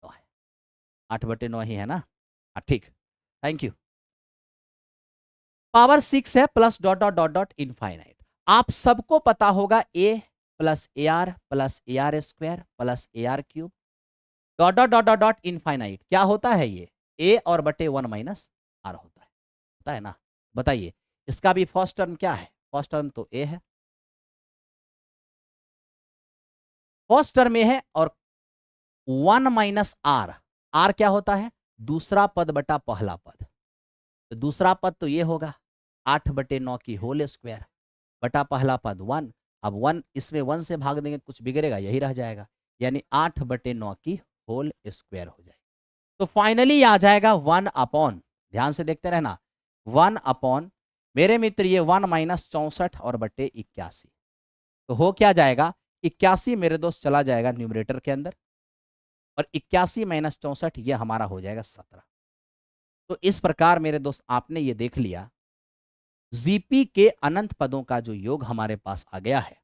9 है, 8/9 ही है ना। ठीक, थैंक यू। पावर 6 है plus dot dot dot dot infinite. आप सबको पता होगा a plus a r plus a r square plus a r cube dot dot dot dot dot infinite क्या होता है ये ए और बटे 1 माइनस आर होता है ना। बताइए इसका भी फर्स्ट टर्म क्या है, फर्स्ट टर्म तो ए है, फर्स्ट टर्म ए है और 1 माइनस आर, आर क्या होता है दूसरा पद बटा पहला पद, तो दूसरा पद तो ये होगा 8/9 की होल स्क्वायर बटा पहला पद 1। अब 1 इसमें 1 से भाग देंगे कुछ बिगड़ेगा, यही रह जाएगा, यानी 8/9 की होल स्क्वायर हो जाएगी। तो फाइनली आ जाएगा 1 अपॉन, ध्यान से देखते रहना, 1 अपॉन मेरे मित्र ये 1 माइनस 64 और बटे 81। तो हो क्या जाएगा 81 मेरे दोस्त चला जाएगा न्यूमरेटर के अंदर और 81 माइनस 64 ये हमारा हो जाएगा 17। तो इस प्रकार मेरे दोस्त आपने ये देख लिया जीपी के अनंत पदों का जो योग हमारे पास आ गया है,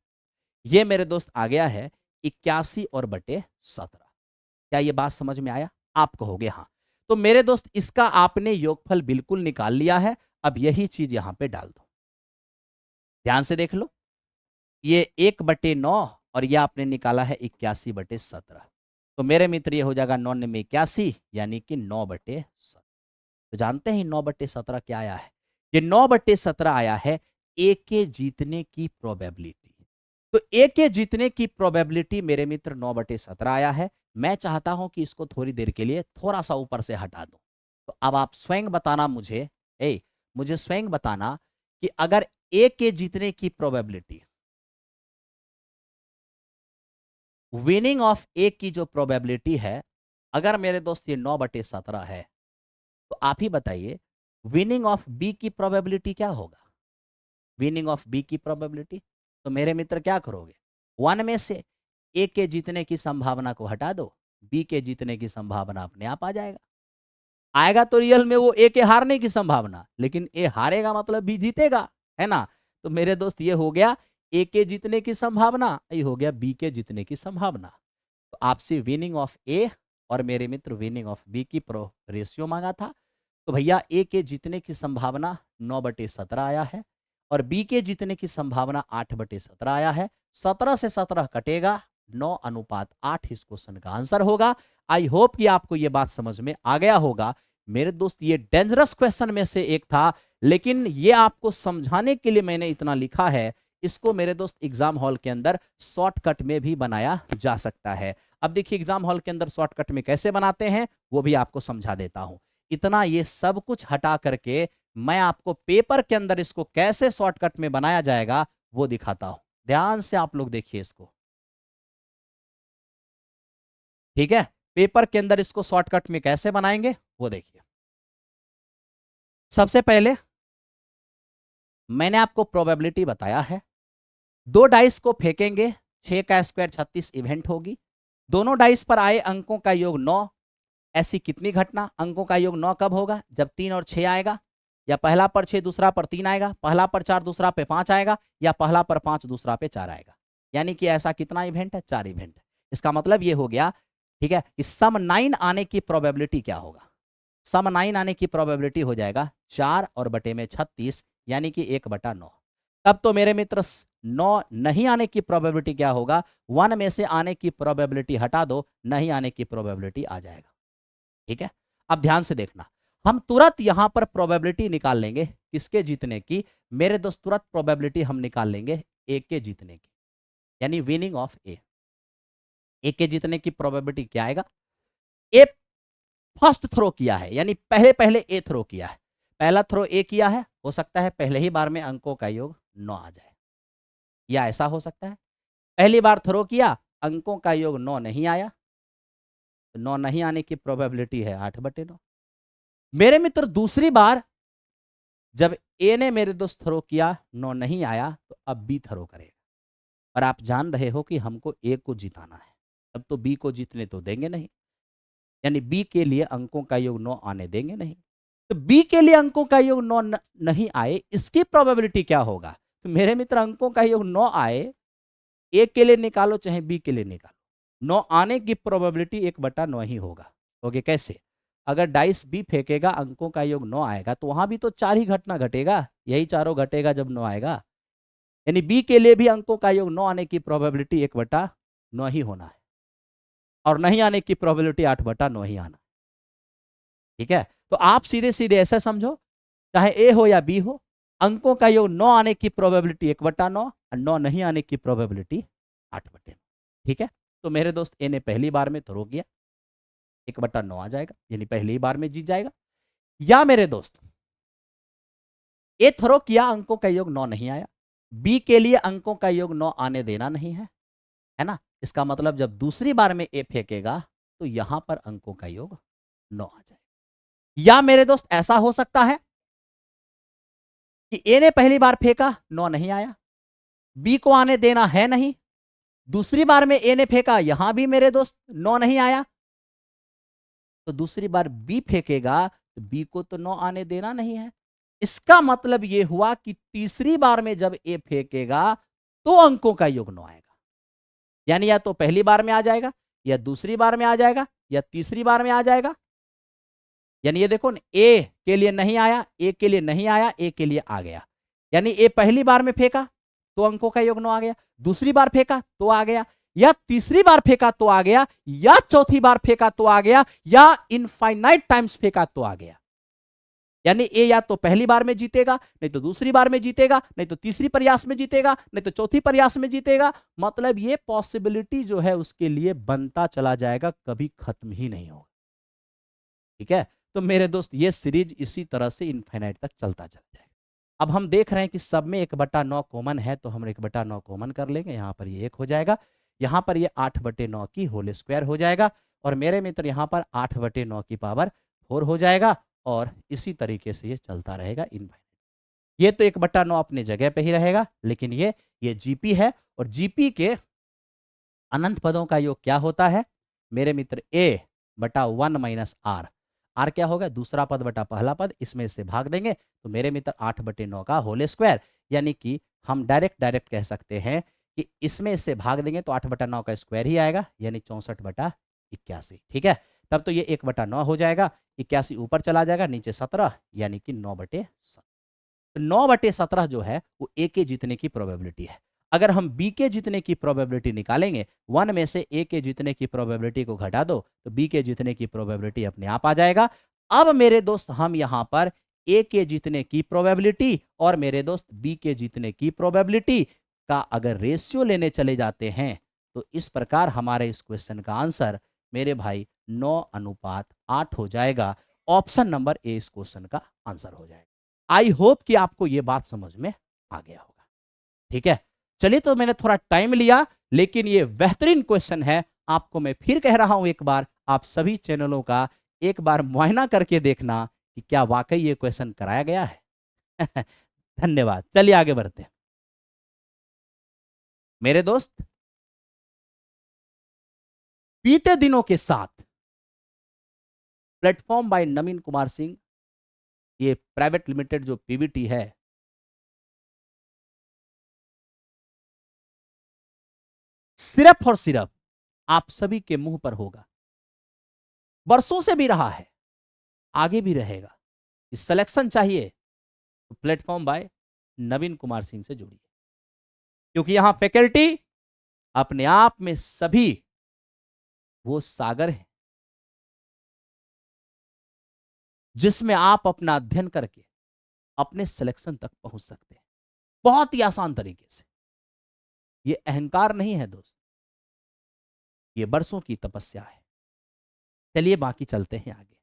ये मेरे दोस्त आ गया है 81 और बटे 17। क्या ये बात समझ में आया? आप कहोगे हाँ। तो मेरे दोस्त इसका आपने योगफल बिल्कुल निकाल लिया है। अब यही चीज यहां पे डाल दो, ध्यान से देख लो, ये 1/9 और यह आपने निकाला है 81/17। तो मेरे मित्र ये हो जाएगा 9 में 81 यानी कि 9/17। तो जानते हैं 9/17 क्या आया है? ये 9/17 आया है ए के जीतने की प्रोबेबिलिटी। तो ए के जीतने की प्रोबेबिलिटी मेरे मित्र 9/17 आया है। मैं चाहता हूं कि इसको थोड़ी देर के लिए थोड़ा सा ऊपर से हटा दूं। तो अब आप स्वयं बताना मुझे, मुझे स्वयं बताना कि अगर ए के जीतने की प्रोबेबिलिटी, विनिंग ऑफ ए की जो प्रोबेबिलिटी है, अगर मेरे दोस्त ये 9/17 है, तो आप ही बताइए विनिंग ऑफ बी की प्रोबेबिलिटी क्या होगा? विनिंग ऑफ बी की प्रोबेबिलिटी, तो मेरे मित्र क्या करोगे 1 में से ए के जीतने की संभावना को हटा दो, बी के जीतने की संभावना अपने आप आ जाएगा। आएगा तो रियल में वो ए के हारने की संभावना, लेकिन ए हारेगा मतलब बी जीतेगा, है ना। तो मेरे दोस्त ये हो गया ए के जीतने की संभावना, ये हो गया बी के जीतने की संभावना। तो आपसे विनिंग ऑफ ए और मेरे मित्र विनिंग ऑफ बी की प्रो रेशियो मांगा था। तो भैया ए के जीतने की संभावना 9/17 आया है और बी के जीतने की संभावना 8/17 आया है। 17 से 17 कटेगा, 9:8 इस क्वेश्चन का आंसर होगा। आई होप कि आपको यह बात समझ में आ गया होगा। मेरे दोस्त ये डेंजरस क्वेश्चन में से एक था, लेकिन ये आपको समझाने के लिए मैंने इतना लिखा है। इसको मेरे दोस्त एग्जाम हॉल के अंदर शॉर्टकट में भी बनाया जा सकता है। अब देखिए एग्जाम हॉल के अंदर शॉर्टकट में कैसे बनाते हैं वो भी आपको समझा देता हूं। इतना ये सब कुछ हटा करके मैं आपको पेपर के अंदर इसको कैसे शॉर्टकट में बनाया जाएगा वो दिखाता हूं। ध्यान से आप लोग देखिए इसको, ठीक है। पेपर के अंदर इसको शॉर्टकट में कैसे बनाएंगे वो देखिए। सबसे पहले मैंने आपको प्रोबेबिलिटी बताया है, दो डाइस को फेंकेंगे, 6 का स्क्वायर 36 इवेंट होगी। दोनों डाइस पर आए अंकों का योग 9। ऐसी कितनी घटना, अंकों का योग 9 कब होगा, जब 3 और 6 आएगा, या पहला पर 6 दूसरा पर 3 आएगा, पहला पर 4 दूसरा पे 5 आएगा, या पहला पर 5 दूसरा पे 4 आएगा। यानी कि ऐसा कितना इवेंट है, 4 इवेंट है। इसका मतलब ये हो गया, ठीक है, कि सम 9 आने की प्रोबेबिलिटी क्या होगा, सम 9 आने की प्रोबेबिलिटी हो जाएगा 4 और बटे में 36, यानी कि 1/9। तब तो मेरे मित्र 9 नहीं आने की प्रोबेबिलिटी क्या होगा, 1 में से आने की प्रोबेबिलिटी हटा दो, नहीं आने की प्रोबेबिलिटी आ जाएगा। ठीक है, अब ध्यान से देखना, हम तुरंत यहां पर प्रोबेबिलिटी निकाल लेंगे किसके जीतने की, मेरे दोस्त तुरंत प्रोबेबिलिटी हम निकाल लेंगे ए के जीतने की, यानी विनिंग ऑफ ए। ए के जीतने की प्रोबेबिलिटी क्या आएगा, ए फर्स्ट थ्रो किया है, यानी पहले पहले ए थ्रो किया है, पहला थ्रो ए किया है, हो सकता है पहले ही बार में अंकों का योग 9 आ जाए, या ऐसा हो सकता है पहली बार थ्रो किया, अंकों का योग 9 नहीं आया, तो 9 नहीं आने की प्रोबेबिलिटी है 8/9। मेरे मित्र दूसरी बार जब ए ने मेरे दोस्त थ्रो किया, 9 नहीं आया, तो अब बी थ्रो करेगा, और आप जान रहे हो कि हमको ए को जिताना है, अब तो बी को जीतने तो देंगे नहीं, यानी बी के लिए अंकों का योग 9 आने देंगे नहीं। तो बी के लिए अंकों का योग 9 नहीं आए, इसकी प्रोबेबिलिटी क्या होगा, तो मेरे मित्र अंकों का योग 9 आए, ए के लिए निकालो चाहे बी के लिए निकालो, 9 आने की प्रोबेबिलिटी 1/9 ही होगा। ओके, कैसे, अगर डाइस बी फेंकेगा, अंकों का योग 9 आएगा, तो वहां भी तो 4 ही घटना घटेगा, यही चारों घटेगा जब 9 आएगा, यानी बी के लिए भी अंकों का योग 9 आने की प्रोबेबिलिटी 1/9 ही होना है, और नहीं आने की प्रोबेबिलिटी 8/9 ही आना। ठीक है, तो आप सीधे सीधे ऐसा समझो, चाहे ए हो या बी हो, अंकों का योग 9 आने की प्रोबेबिलिटी 1/9 और 9 नहीं आने की प्रोबेबिलिटी 8/9। ठीक है, तो मेरे दोस्त ए ने पहली बार में थ्रो किया, 1/9 आ जाएगा, यानी पहली ही बार में जीत जाएगा। या मेरे दोस्त ए थ्रो किया, अंकों का योग 9 नहीं आया, बी के लिए अंकों का योग 9 आने देना नहीं है ना, इसका मतलब जब दूसरी बार में ए फेंकेगा, तो यहां पर अंकों का योग 9 आ जाएगा। या मेरे दोस्त ऐसा हो सकता है कि ए ने पहली बार फेंका, 9 नहीं आया, बी को आने देना है नहीं, दूसरी बार में ए ने फेंका, यहां भी मेरे दोस्त 9 नहीं आया, तो दूसरी बार बी फेंकेगा, तो बी को तो 9 आने देना नहीं है। इसका मतलब यह हुआ कि तीसरी बार में जब ए फेंकेगा, तो अंकों का योग 9 आएगा, यानी या तो पहली बार में आ जाएगा, या दूसरी बार में आ जाएगा, या तीसरी बार में आ जाएगा। यानी ये देखो, ए के लिए नहीं आया, ए के लिए नहीं आया, ए के लिए आ गया, यानी ए पहली बार में फेंका तो अंकों का योग 9 आ गया, दूसरी बार फेंका तो आ गया, या तीसरी बार फेंका तो आ गया, या चौथी बार फेंका तो आ गया, या इनफाइनाइट टाइम्स फेंका तो आ गया। यानी ए या तो पहली बार में जीतेगा, नहीं तो दूसरी बार में जीतेगा, नहीं तो तीसरी प्रयास में जीतेगा, नहीं तो चौथी प्रयास में जीतेगा। मतलब ये पॉसिबिलिटी जो है उसके लिए बनता चला जाएगा, कभी खत्म ही नहीं होगा। ठीक है, तो मेरे दोस्त ये सीरीज इसी तरह से इनफाइनाइट तक चलता चल जाएगा। अब हम देख रहे हैं कि सब में 1/9 कॉमन है, तो हम 1/9 कॉमन कर लेंगे, यहाँ पर ये 1 हो जाएगा, यहाँ पर ये 8/9 की होल स्क्वायर हो जाएगा, और मेरे मित्र यहाँ पर 8/9 की पावर 4 हो जाएगा, और इसी तरीके से ये चलता रहेगा इनफाइनाइट। ये तो 1/9 अपने जगह पे ही रहेगा, लेकिन ये जीपी है, और जीपी के अनंत पदों का योग क्या होता है मेरे मित्र, a/1 - r। आर क्या होगा, दूसरा पद बटा पहला पद, इसमें से भाग देंगे, तो मेरे मित्र 8/9 का होल स्क्वायर, यानी कि हम डायरेक्ट कह सकते हैं कि इसमें से भाग देंगे तो 8/9 का स्क्वायर ही आएगा, यानी 64/81। ठीक है, तब तो ये 1/9 हो जाएगा, 81 ऊपर चला जाएगा, नीचे 17, यानी कि 9/17। तो 9/17 जो है वो ए के जीतने की प्रोबेबिलिटी है। अगर हम बी के जीतने की प्रोबेबिलिटी निकालेंगे, 1 में से ए के जीतने की प्रोबेबिलिटी को घटा दो, तो बी के जीतने की प्रोबेबिलिटी अपने आप आ जाएगा। अब मेरे दोस्त हम यहां पर ए के जीतने की प्रोबेबिलिटी और मेरे दोस्त बी के जीतने की प्रोबेबिलिटी का अगर रेशियो लेने चले जाते हैं, तो इस प्रकार हमारे इस क्वेश्चन का आंसर मेरे भाई 9:8 हो जाएगा। ऑप्शन नंबर ए इस क्वेश्चन का आंसर हो जाएगा। आई होप कि आपको यह बात समझ में आ गया होगा। ठीक है, चलिए, तो मैंने थोड़ा टाइम लिया, लेकिन ये बेहतरीन क्वेश्चन है। आपको मैं फिर कह रहा हूं, एक बार आप सभी चैनलों का एक बार मुआयना करके देखना कि क्या वाकई ये क्वेश्चन कराया गया है। धन्यवाद। चलिए आगे बढ़ते हैं मेरे दोस्त। बीते दिनों के साथ प्लेटफॉर्म बाय नवीन कुमार सिंह, ये प्राइवेट लिमिटेड जो पीवीटी है, सिर्फ और सिर्फ आप सभी के मुंह पर होगा। वर्षों से भी रहा है, आगे भी रहेगा। इस सिलेक्शन चाहिए तो प्लेटफॉर्म बाय नवीन कुमार सिंह से जुड़िए, क्योंकि यहां फैकल्टी अपने आप में सभी वो सागर है जिसमें आप अपना अध्ययन करके अपने सिलेक्शन तक पहुंच सकते हैं बहुत ही आसान तरीके से। ये अहंकार नहीं है दोस्त, ये बरसों की तपस्या है। चलिए बाकी चलते हैं आगे।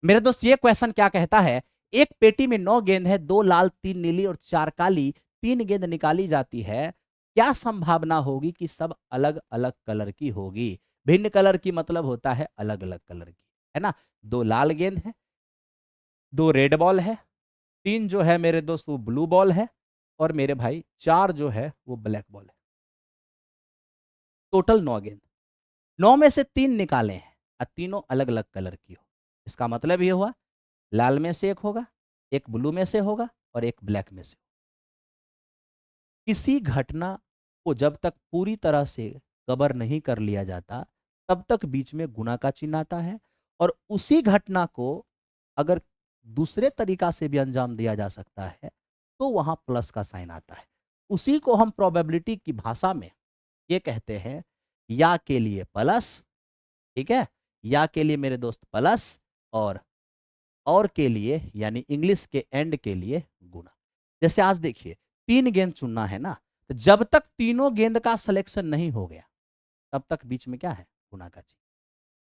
मेरे दोस्त, ये क्वेश्चन क्या कहता है? एक पेटी में 9 गेंद है, 2 लाल, 3 नीली और 4 काली। 3 गेंद निकाली जाती है, क्या संभावना होगी कि सब अलग अलग कलर की होगी? भिन्न कलर की मतलब होता है अलग अलग कलर की, है ना। 2 लाल गेंद है, 2 रेड बॉल है, 3 जो है मेरे दोस्त वो ब्लू बॉल है, और मेरे भाई 4 जो है वो ब्लैक बॉल है। टोटल 9 गेंद, 9 में से 3 निकाले हैं और तीनों अलग अलग कलर की हो। इसका मतलब ये हुआ लाल में से एक होगा, एक ब्लू में से होगा और एक ब्लैक में से। किसी घटना को जब तक पूरी तरह से कवर नहीं कर लिया जाता, तब तक बीच में गुना का चिन्ह आता है, और उसी घटना को अगर दूसरे तरीका से भी अंजाम दिया जा सकता है तो वहां प्लस का साइन आता है। उसी को हम प्रोबेबिलिटी की भाषा में ये कहते हैं, या के लिए प्लस, ठीक है, या के लिए मेरे दोस्त प्लस, और के लिए यानी इंग्लिश के एंड के लिए गुना। जैसे आज देखिए 3 गेंद चुनना है ना, तो जब तक तीनों गेंद का सिलेक्शन नहीं हो गया तब तक बीच में क्या है? गुना का चिन्ह,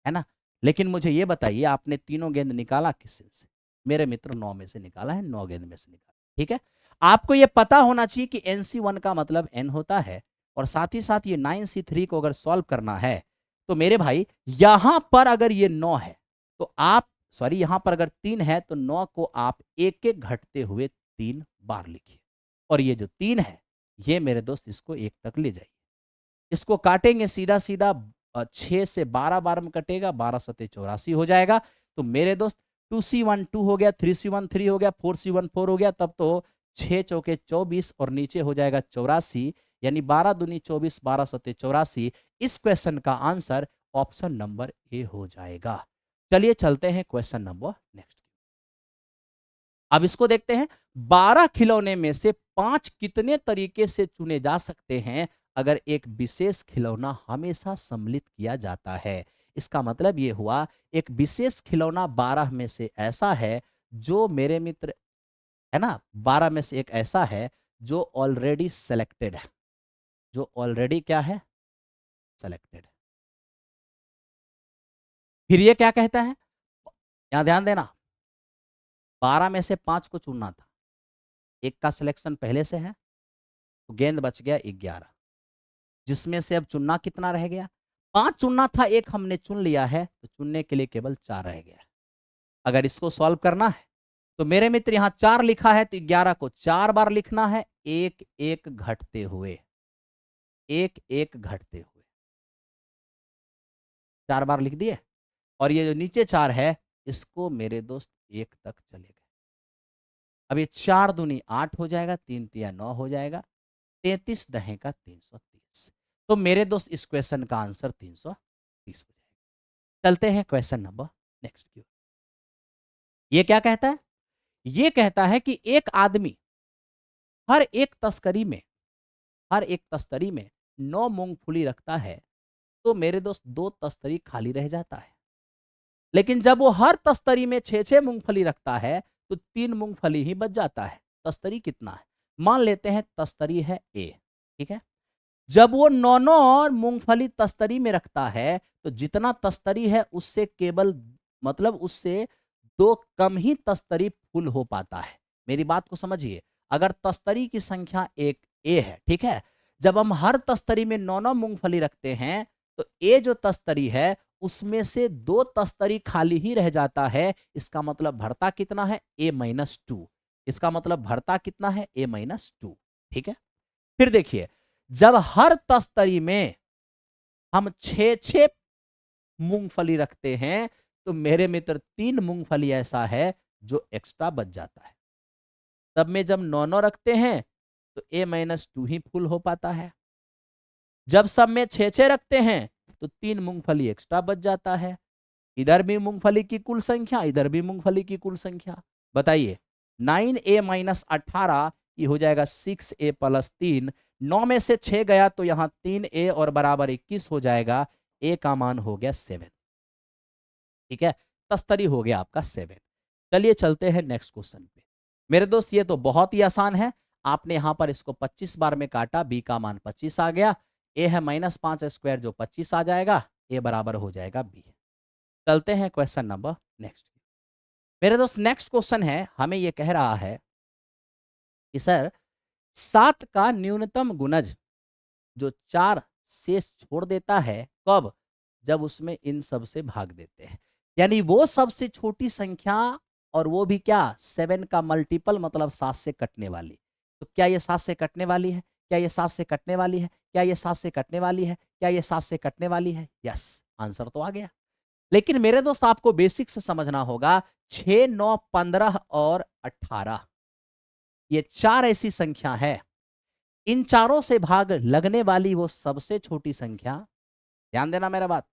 है ना। लेकिन मुझे ये बताइए, आपने तीनों गेंद निकाला किस से? मेरे मित्र 9 में से निकाला है, 9 गेंद में से निकाला, ठीक है। आपको ये पता होना चाहिए कि NC1 का मतलब n होता है, और साथ ही साथ ये 9C3 को अगर सॉल्व करना है तो मेरे भाई यहां पर अगर ये 9 है तो आप, सॉरी, यहां पर अगर 3 है तो 9 को आप एक एक घटते हुए 3 बार लिखिए, और ये जो 3 है ये मेरे दोस्त इसको 1 तक ले जाइए। इसको काटेंगे सीधा सीधा, 6 से 12 बार में कटेगा, 12 सते 84 हो जाएगा। तो मेरे दोस्त 2C1 2 हो गया, 3C1 3 हो गया, 4C1 4 हो गया, तब तो 6 चौके 24 और नीचे हो जाएगा 84, यानी 12 दूनी 24, 12 सते 84। इस क्वेश्चन का आंसर ऑप्शन नंबर ए हो जाएगा। चलिए चलते हैं क्वेश्चन नंबर नेक्स्ट। अब इसको देखते हैं, 12 खिलौने में से 5 कितने तरीके से चुने जा सकते हैं अगर एक विशेष खिलौना हमेशा सम्मिलित किया जाता है? इसका मतलब यह हुआ एक विशेष खिलौना 12 में से ऐसा है जो मेरे मित्र, है ना, 12 में से एक ऐसा है जो ऑलरेडी सेलेक्टेड है, जो ऑलरेडी क्या है? सेलेक्टेड है। फिर ये क्या कहता है? यहां ध्यान देना, 12 में से 5 को चुनना था, एक का सिलेक्शन पहले से है, तो गेंद बच गया 11, जिसमें से अब चुनना कितना रह गया? 5 चुनना था, एक हमने चुन लिया है, तो चुनने के लिए केवल 4 रह गया। अगर इसको सॉल्व करना है तो मेरे मित्र यहां 4 लिखा है, तो 11 को 4 बार लिखना है, एक एक घटते हुए, एक एक घटते हुए 4 बार लिख दिए। और ये जो नीचे 4 है इसको मेरे दोस्त 1 तक चले गए। अब ये 4 दूनी 8 हो जाएगा, 3 तिया 9 हो जाएगा, 33 दहे का 330। तो मेरे दोस्त इस क्वेश्चन का आंसर 330 हो जाएगा। चलते हैं क्वेश्चन नंबर नेक्स्ट की ओर। ये क्या कहता है? ये कहता है कि एक आदमी हर एक तस्करी में, हर एक तस्तरी में 9 मूंगफली रखता है, तो मेरे दोस्त 2 तस्तरी खाली रह जाता है। लेकिन जब वो हर तस्तरी में 6-6 मूंगफली रखता है तो 3 मूंगफली ही बच जाता है। तस्तरी कितना है? मान लेते हैं तस्तरी है A, ठीक है। जब वो 9 मूंगफली तस्तरी में रखता है तो जितना तस्तरी है उससे केवल, मतलब उससे 2 कम ही तस्तरी फुल हो पाता है। मेरी बात को समझिए। अगर तस्तरी की संख्या एक ए है, ठीक है, जब हम हर तस्तरी में 9 मूंगफली रखते हैं तो ए जो तस्तरी है उसमें से 2 तस्तरी खाली ही रह जाता है। इसका मतलब भरता कितना है? A-2। इसका मतलब भरता कितना है? A-2। ठीक है, फिर देखिए, जब हर तस्तरी में हम 6-6 मूंगफली रखते हैं तो मेरे मित्र 3 मूंगफली ऐसा है जो एक्स्ट्रा बच जाता है। तब में जब 9-9 रखते हैं तो A-2 ही फुल हो पाता है। जब सब में 6-6 रखते हैं तो 3 मूंगफली एक्स्ट्रा बच जाता है। इधर भी मूंगफली की कुल संख्या, इधर भी मूंगफली की कुल संख्या। बताइए, 9A-18 ये हो जाएगा 6A+3। 9 में से 6 गया तो यहां 3A और बराबर 21 हो जाएगा। ए का मान हो गया 7। ठीक है, तस्तरी हो गया आपका 7। चलिए चलते हैं नेक्स्ट क्वेश्चन पे। मेरे दोस्त ये तो बहुत ही आसान है। आपने यहां पर इसको 25 बार में काटा, बी का मान 25 आ गया। ए है -5² जो 25 आ जाएगा। ए बराबर हो जाएगा बी। चलते हैं क्वेश्चन नंबर नेक्स्ट। मेरे दोस्त नेक्स्ट क्वेश्चन है, हमें ये कह रहा है कि सर 7 का न्यूनतम गुणज जो 4 शेष छोड़ देता है, कब? जब उसमें इन सब से भाग देते हैं। यानी वो सबसे छोटी संख्या, और वो भी क्या? 7 का मल्टीपल, मतलब 7 से कटने वाली। तो क्या ये 7 से कटने वाली है? क्या ये 7 से कटने वाली है? क्या ये 7 से कटने वाली है? क्या ये 7 से कटने वाली है? यस, आंसर तो आ गया। लेकिन मेरे दोस्त आपको बेसिक से समझना होगा, 6, 9, 15 और 18 ये 4 ऐसी संख्या है, इन चारों से भाग लगने वाली वो सबसे छोटी संख्या, ध्यान देना मेरा बात,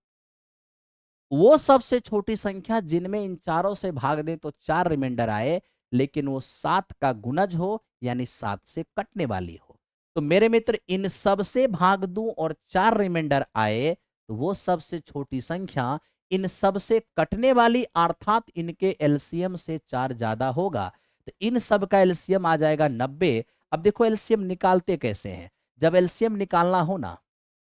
वो सबसे छोटी संख्या जिनमें इन चारों से भाग दे तो 4 रिमाइंडर आए, लेकिन वो 7 का गुणज हो, यानी 7 से कटने वाली हो। तो मेरे मित्र, इन सब से भाग दूं और 4 रिमाइंडर आए तो वो सबसे छोटी संख्या इन सब से कटने वाली, अर्थात इनके एलसीएम से 4 ज्यादा होगा। तो इन सब का एलसीएम आ जाएगा 90। अब देखो एलसीएम निकालते कैसे हैं। जब एलसीएम निकालना हो ना,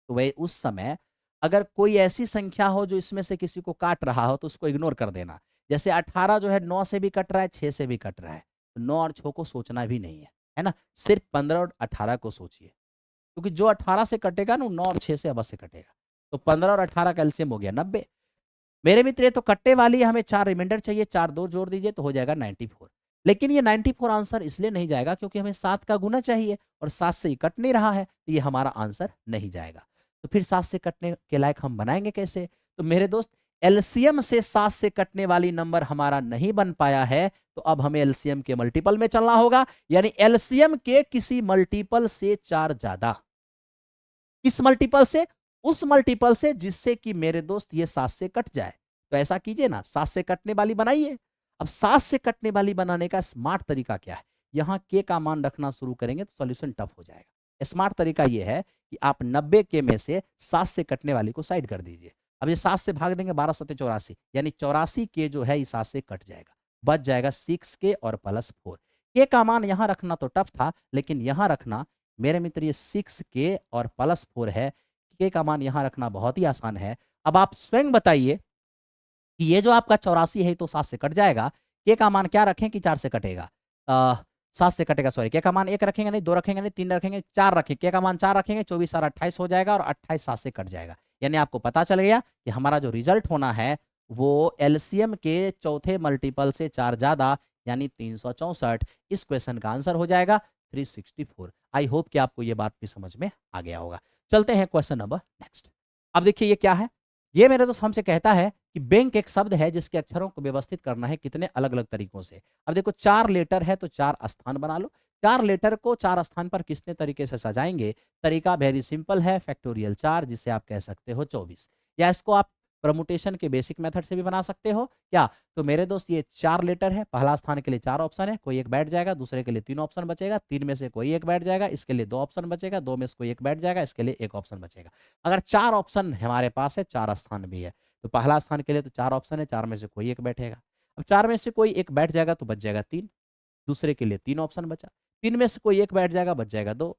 तो वह उस समय अगर कोई ऐसी संख्या हो जो इसमें से किसी को काट रहा हो तो उसको इग्नोर कर देना। जैसे 18 जो है 9 से भी कट रहा है, 6 से भी कट रहा है, तो 9 और 6 को सोचना भी नहीं है ना? सिर्फ 15 और 18 को सोचिए, क्योंकि जो 18 से कटेगा ना, 9 और 6 से अवश्य कटेगा। तो 15 और 18 का एलसीएम हो गया 90। मेरे मित्र, ये तो कट्टे वाली है, हमें 4 रिमाइंडर चाहिए, 4 2 जोड़ दीजिए तो हो जाएगा 94। लेकिन ये 94 आंसर इसलिए नहीं जाएगा क्योंकि हमें 7 का गुना चाहिए और 7 से ही कट नहीं रहा है, तो ये हमारा आंसर नहीं जाएगा। तो फिर 7 से कटने के लायक हम बनाएंगे कैसे? तो मेरे दोस्त, एलसीएम से 7 से कटने वाली नंबर हमारा नहीं बन पाया है, तो अब हमें एलसीएम के मल्टीपल में चलना होगा, यानी एलसीएम के किसी मल्टीपल से 4 ज्यादा। किस मल्टीपल से? उस मल्टीपल से जिससे कि मेरे दोस्त ये 7 से कट जाए। तो ऐसा कीजिए ना, 7 से कटने वाली बनाइए। अब 7 से कटने वाली बनाने का स्मार्ट तरीका क्या है? यहां के का मान रखना शुरू करेंगे तो सॉल्यूशन टफ हो जाएगा। स्मार्ट तरीका यह है कि आप 90 के में से 7 से कटने वाली को साइड कर दीजिए। अब ये 7 से भाग देंगे, 12 सत्ते 84, यानी 84 के जो है ये 7 से कट जाएगा। बच जाएगा 6 के और +4। के का मान यहां रखना तो टफ था, लेकिन यहां रखना मेरे मित्र ये 6 के और +4 है। के का मान यहां रखना बहुत ही आसान है। अब आप स्वयं बताइए कि ये जो आपका 84 है तो 7 से कट जाएगा। के का मान क्या रखें कि 4 से कटेगा? 7 से कटेगा, सॉरी। के का मान 1 रखेंगे नहीं, 2 रखेंगे नहीं, 3 रखेंगे, 4 रखें। के का मान 4 रखेंगे, 24 और 28 हो जाएगा और 28 7 से कट जाएगा। यानी आपको पता चल गया कि हमारा जो रिजल्ट होना है वो एलसीएम के चौथे मल्टीपल से 4 ज्यादा, यानी 364। इस क्वेश्चन का आंसर हो जाएगा 364। आई होप कि आपको ये बात भी समझ में आ गया होगा। चलते हैं क्वेश्चन नंबर नेक्स्ट। अब देखिए ये क्या है। ये मेरे दोस्त हमसे कहता है कि बैंक एक शब्द है जिसके अक्षरों को व्यवस्थित करना है कितने अलग अलग तरीकों से। अब देखो 4 लेटर है तो 4 स्थान बना लो। 4 लेटर को 4 स्थान पर कितने तरीके से सजाएंगे? तरीका वेरी सिंपल है, फैक्टोरियल 4, जिसे आप कह सकते हो 24, या इसको आप प्रमुटेशन के बेसिक मेथड से भी बना सकते हो क्या? तो मेरे दोस्त ये 4 लेटर है, पहला स्थान के लिए 4 ऑप्शन है, कोई एक बैठ जाएगा, दूसरे के लिए 3 ऑप्शन बचेगा, 3 में से कोई एक बैठ जाएगा, इसके लिए 2 ऑप्शन बचेगा, 2 में से कोई एक बैठ जाएगा, इसके लिए 1 ऑप्शन बचेगा। अगर 4 ऑप्शन हमारे पास है, 4 स्थान भी है, तो पहला स्थान के लिए तो 4 ऑप्शन है, 4 में से कोई एक बैठेगा। अब 4 में से कोई एक बैठ जाएगा तो बच जाएगा 3, दूसरे के लिए 3 ऑप्शन बचा। 3 में से कोई एक बैठ जाएगा, बच जाएगा 2,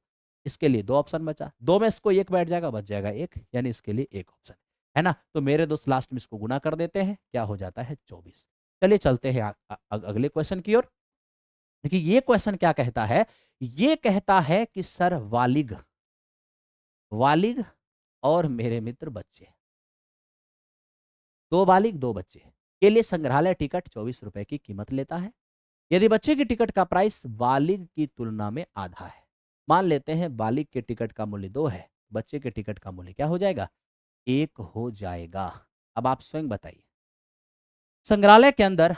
इसके लिए 2 ऑप्शन बचा। 2 में से कोई एक बैठ जाएगा, बच जाएगा 1, यानी इसके लिए 1 ऑप्शन, है ना? तो मेरे दोस्त लास्ट में इसको गुना कर देते हैं, क्या हो जाता है 24। चलिए चलते हैं अगले क्वेश्चन की ओर। देखिए ये क्वेश्चन क्या कहता है, ये कहता है कि सर वालिग, वालिग और मेरे मित्र बच्चे, दो बालिग दो बच्चे के लिए संग्रहालय टिकट 24 रुपए की कीमत लेता है। यदि बच्चे की टिकट का प्राइस बालिग की तुलना में आधा है, मान लेते हैं बालिग के टिकट का मूल्य 2 है, बच्चे के टिकट का मूल्य क्या हो जाएगा, 1 हो जाएगा। अब आप स्वयं बताइए, संग्रहालय के अंदर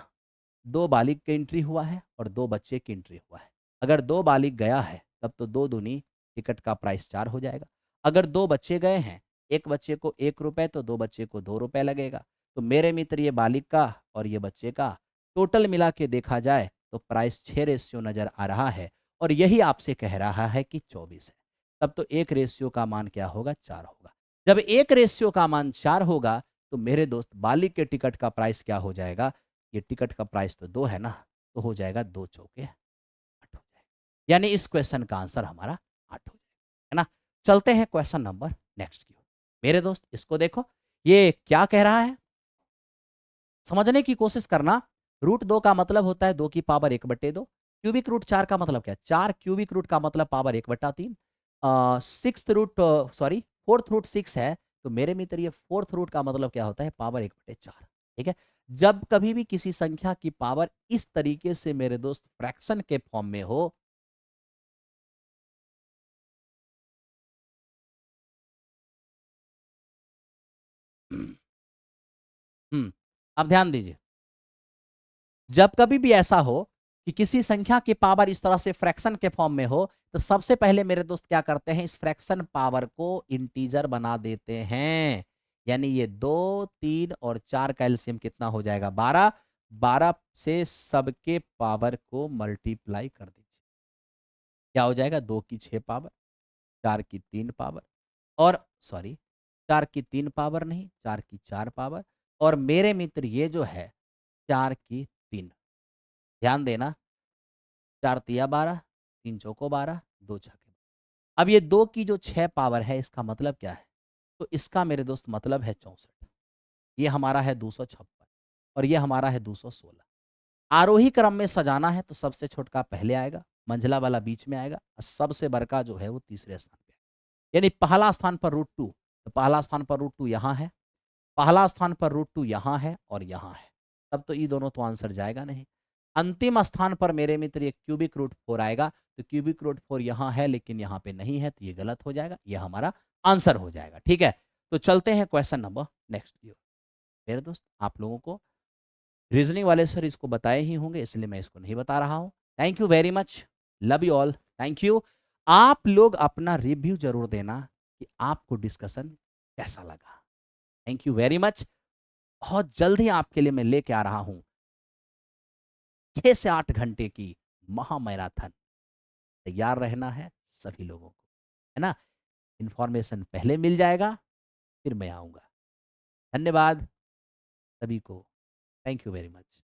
दो बालिग की एंट्री हुआ है और दो बच्चे की एंट्री हुआ है। अगर दो बालिग गया है तब तो दो दूनी टिकट का प्राइस 4 हो जाएगा। अगर दो बच्चे गए हैं, एक बच्चे को 1 रुपए तो दो बच्चे को 2 रुपए लगेगा। तो मेरे मित्र ये बालिग का और ये बच्चे का टोटल मिला के देखा जाए तो प्राइस 6 रेशियो नजर आ रहा है और यही आपसे कह रहा है कि 24 है। तब तो एक रेशियो का मान क्या होगा, 4 होगा। जब एक रेशियो का मान 4 होगा तो मेरे दोस्त बालिग के टिकट का प्राइस क्या हो जाएगा, ये टिकट का प्राइस तो 2 है ना, तो हो जाएगा 2 चौके 8 हो जाएगा। यानी इस क्वेश्चन का आंसर हमारा 8 हो जाएगा, है ना। चलते हैं क्वेश्चन नंबर नेक्स्ट की ओर। मेरे दोस्त इसको देखो, ये क्या कह रहा है, समझने की कोशिश करना। रूट 2 का मतलब होता है 2 की पावर 1/2। क्यूबिक रूट 4 का मतलब क्या है, 4 क्यूबिक रूट का मतलब power 1/3। Sixth root, sorry fourth root 6 है, तो मेरे मित्र ये फोर्थ रूट का मतलब क्या होता है, पावर 1/4। ठीक है। जब कभी भी किसी संख्या की पावर इस तरीके से मेरे दोस्त फ्रैक्शन के फॉर्म में हो, अब ध्यान दीजिए, जब कभी भी ऐसा हो कि किसी संख्या की पावर इस तरह से फ्रैक्शन के फॉर्म में हो, तो सबसे पहले मेरे दोस्त क्या करते हैं, इस फ्रैक्शन पावर को इंटीजर बना देते हैं। यानी ये 2, 3 और 4 का एलसीएम कितना हो जाएगा, 12। 12 से सबके पावर को मल्टीप्लाई कर दीजिए, क्या हो जाएगा, 2 की 6 पावर, 4 की 3 पावर, और सॉरी 4 की 3 पावर नहीं, 4 की 4 पावर, और मेरे मित्र ये जो है 4 की 3। ध्यान देना, 4 तिया 12, 3 चौको 12, 2 छक्के। अब ये 2 की जो 6 पावर है इसका मतलब क्या है, तो इसका मेरे दोस्त मतलब है 64। ये हमारा है 256 और ये हमारा है 216। आरोही क्रम में सजाना है तो सबसे छोटका पहले आएगा, मंझला वाला बीच में आएगा और सबसे बड़का जो है वो तीसरे स्थान पे आएगा। यानी पहला स्थान पर रूट 2, तो पहला स्थान पर रूट 2 यहाँ है, पहला स्थान पर रूट 2 यहाँ है और यहाँ है। तब तो ये दोनों तो आंसर जाएगा नहीं। अंतिम स्थान पर मेरे मित्र ये क्यूबिक रूट 4 आएगा, तो क्यूबिक रूट 4 यहाँ है लेकिन यहाँ पे नहीं है, तो ये गलत हो जाएगा, ये हमारा आंसर हो जाएगा। ठीक है, तो चलते हैं क्वेश्चन नंबर नेक्स्ट की ओर। मेरे दोस्त आप लोगों को रीजनिंग वाले सर इसको बताए ही होंगे, इसलिए मैं इसको नहीं बता रहा हूँ। Thank you very much, love you all, thank you. आप लोग अपना रिव्यू जरूर देना कि आपको डिस्कशन कैसा लगा। Thank you very much. बहुत जल्द ही आपके लिए मैं लेके आ रहा हूं 6 से 8 घंटे की महामैराथन। तैयार रहना है सभी लोगों को, है ना। इंफॉर्मेशन पहले मिल जाएगा, फिर मैं आऊंगा। धन्यवाद सभी को, थैंक यू वेरी मच।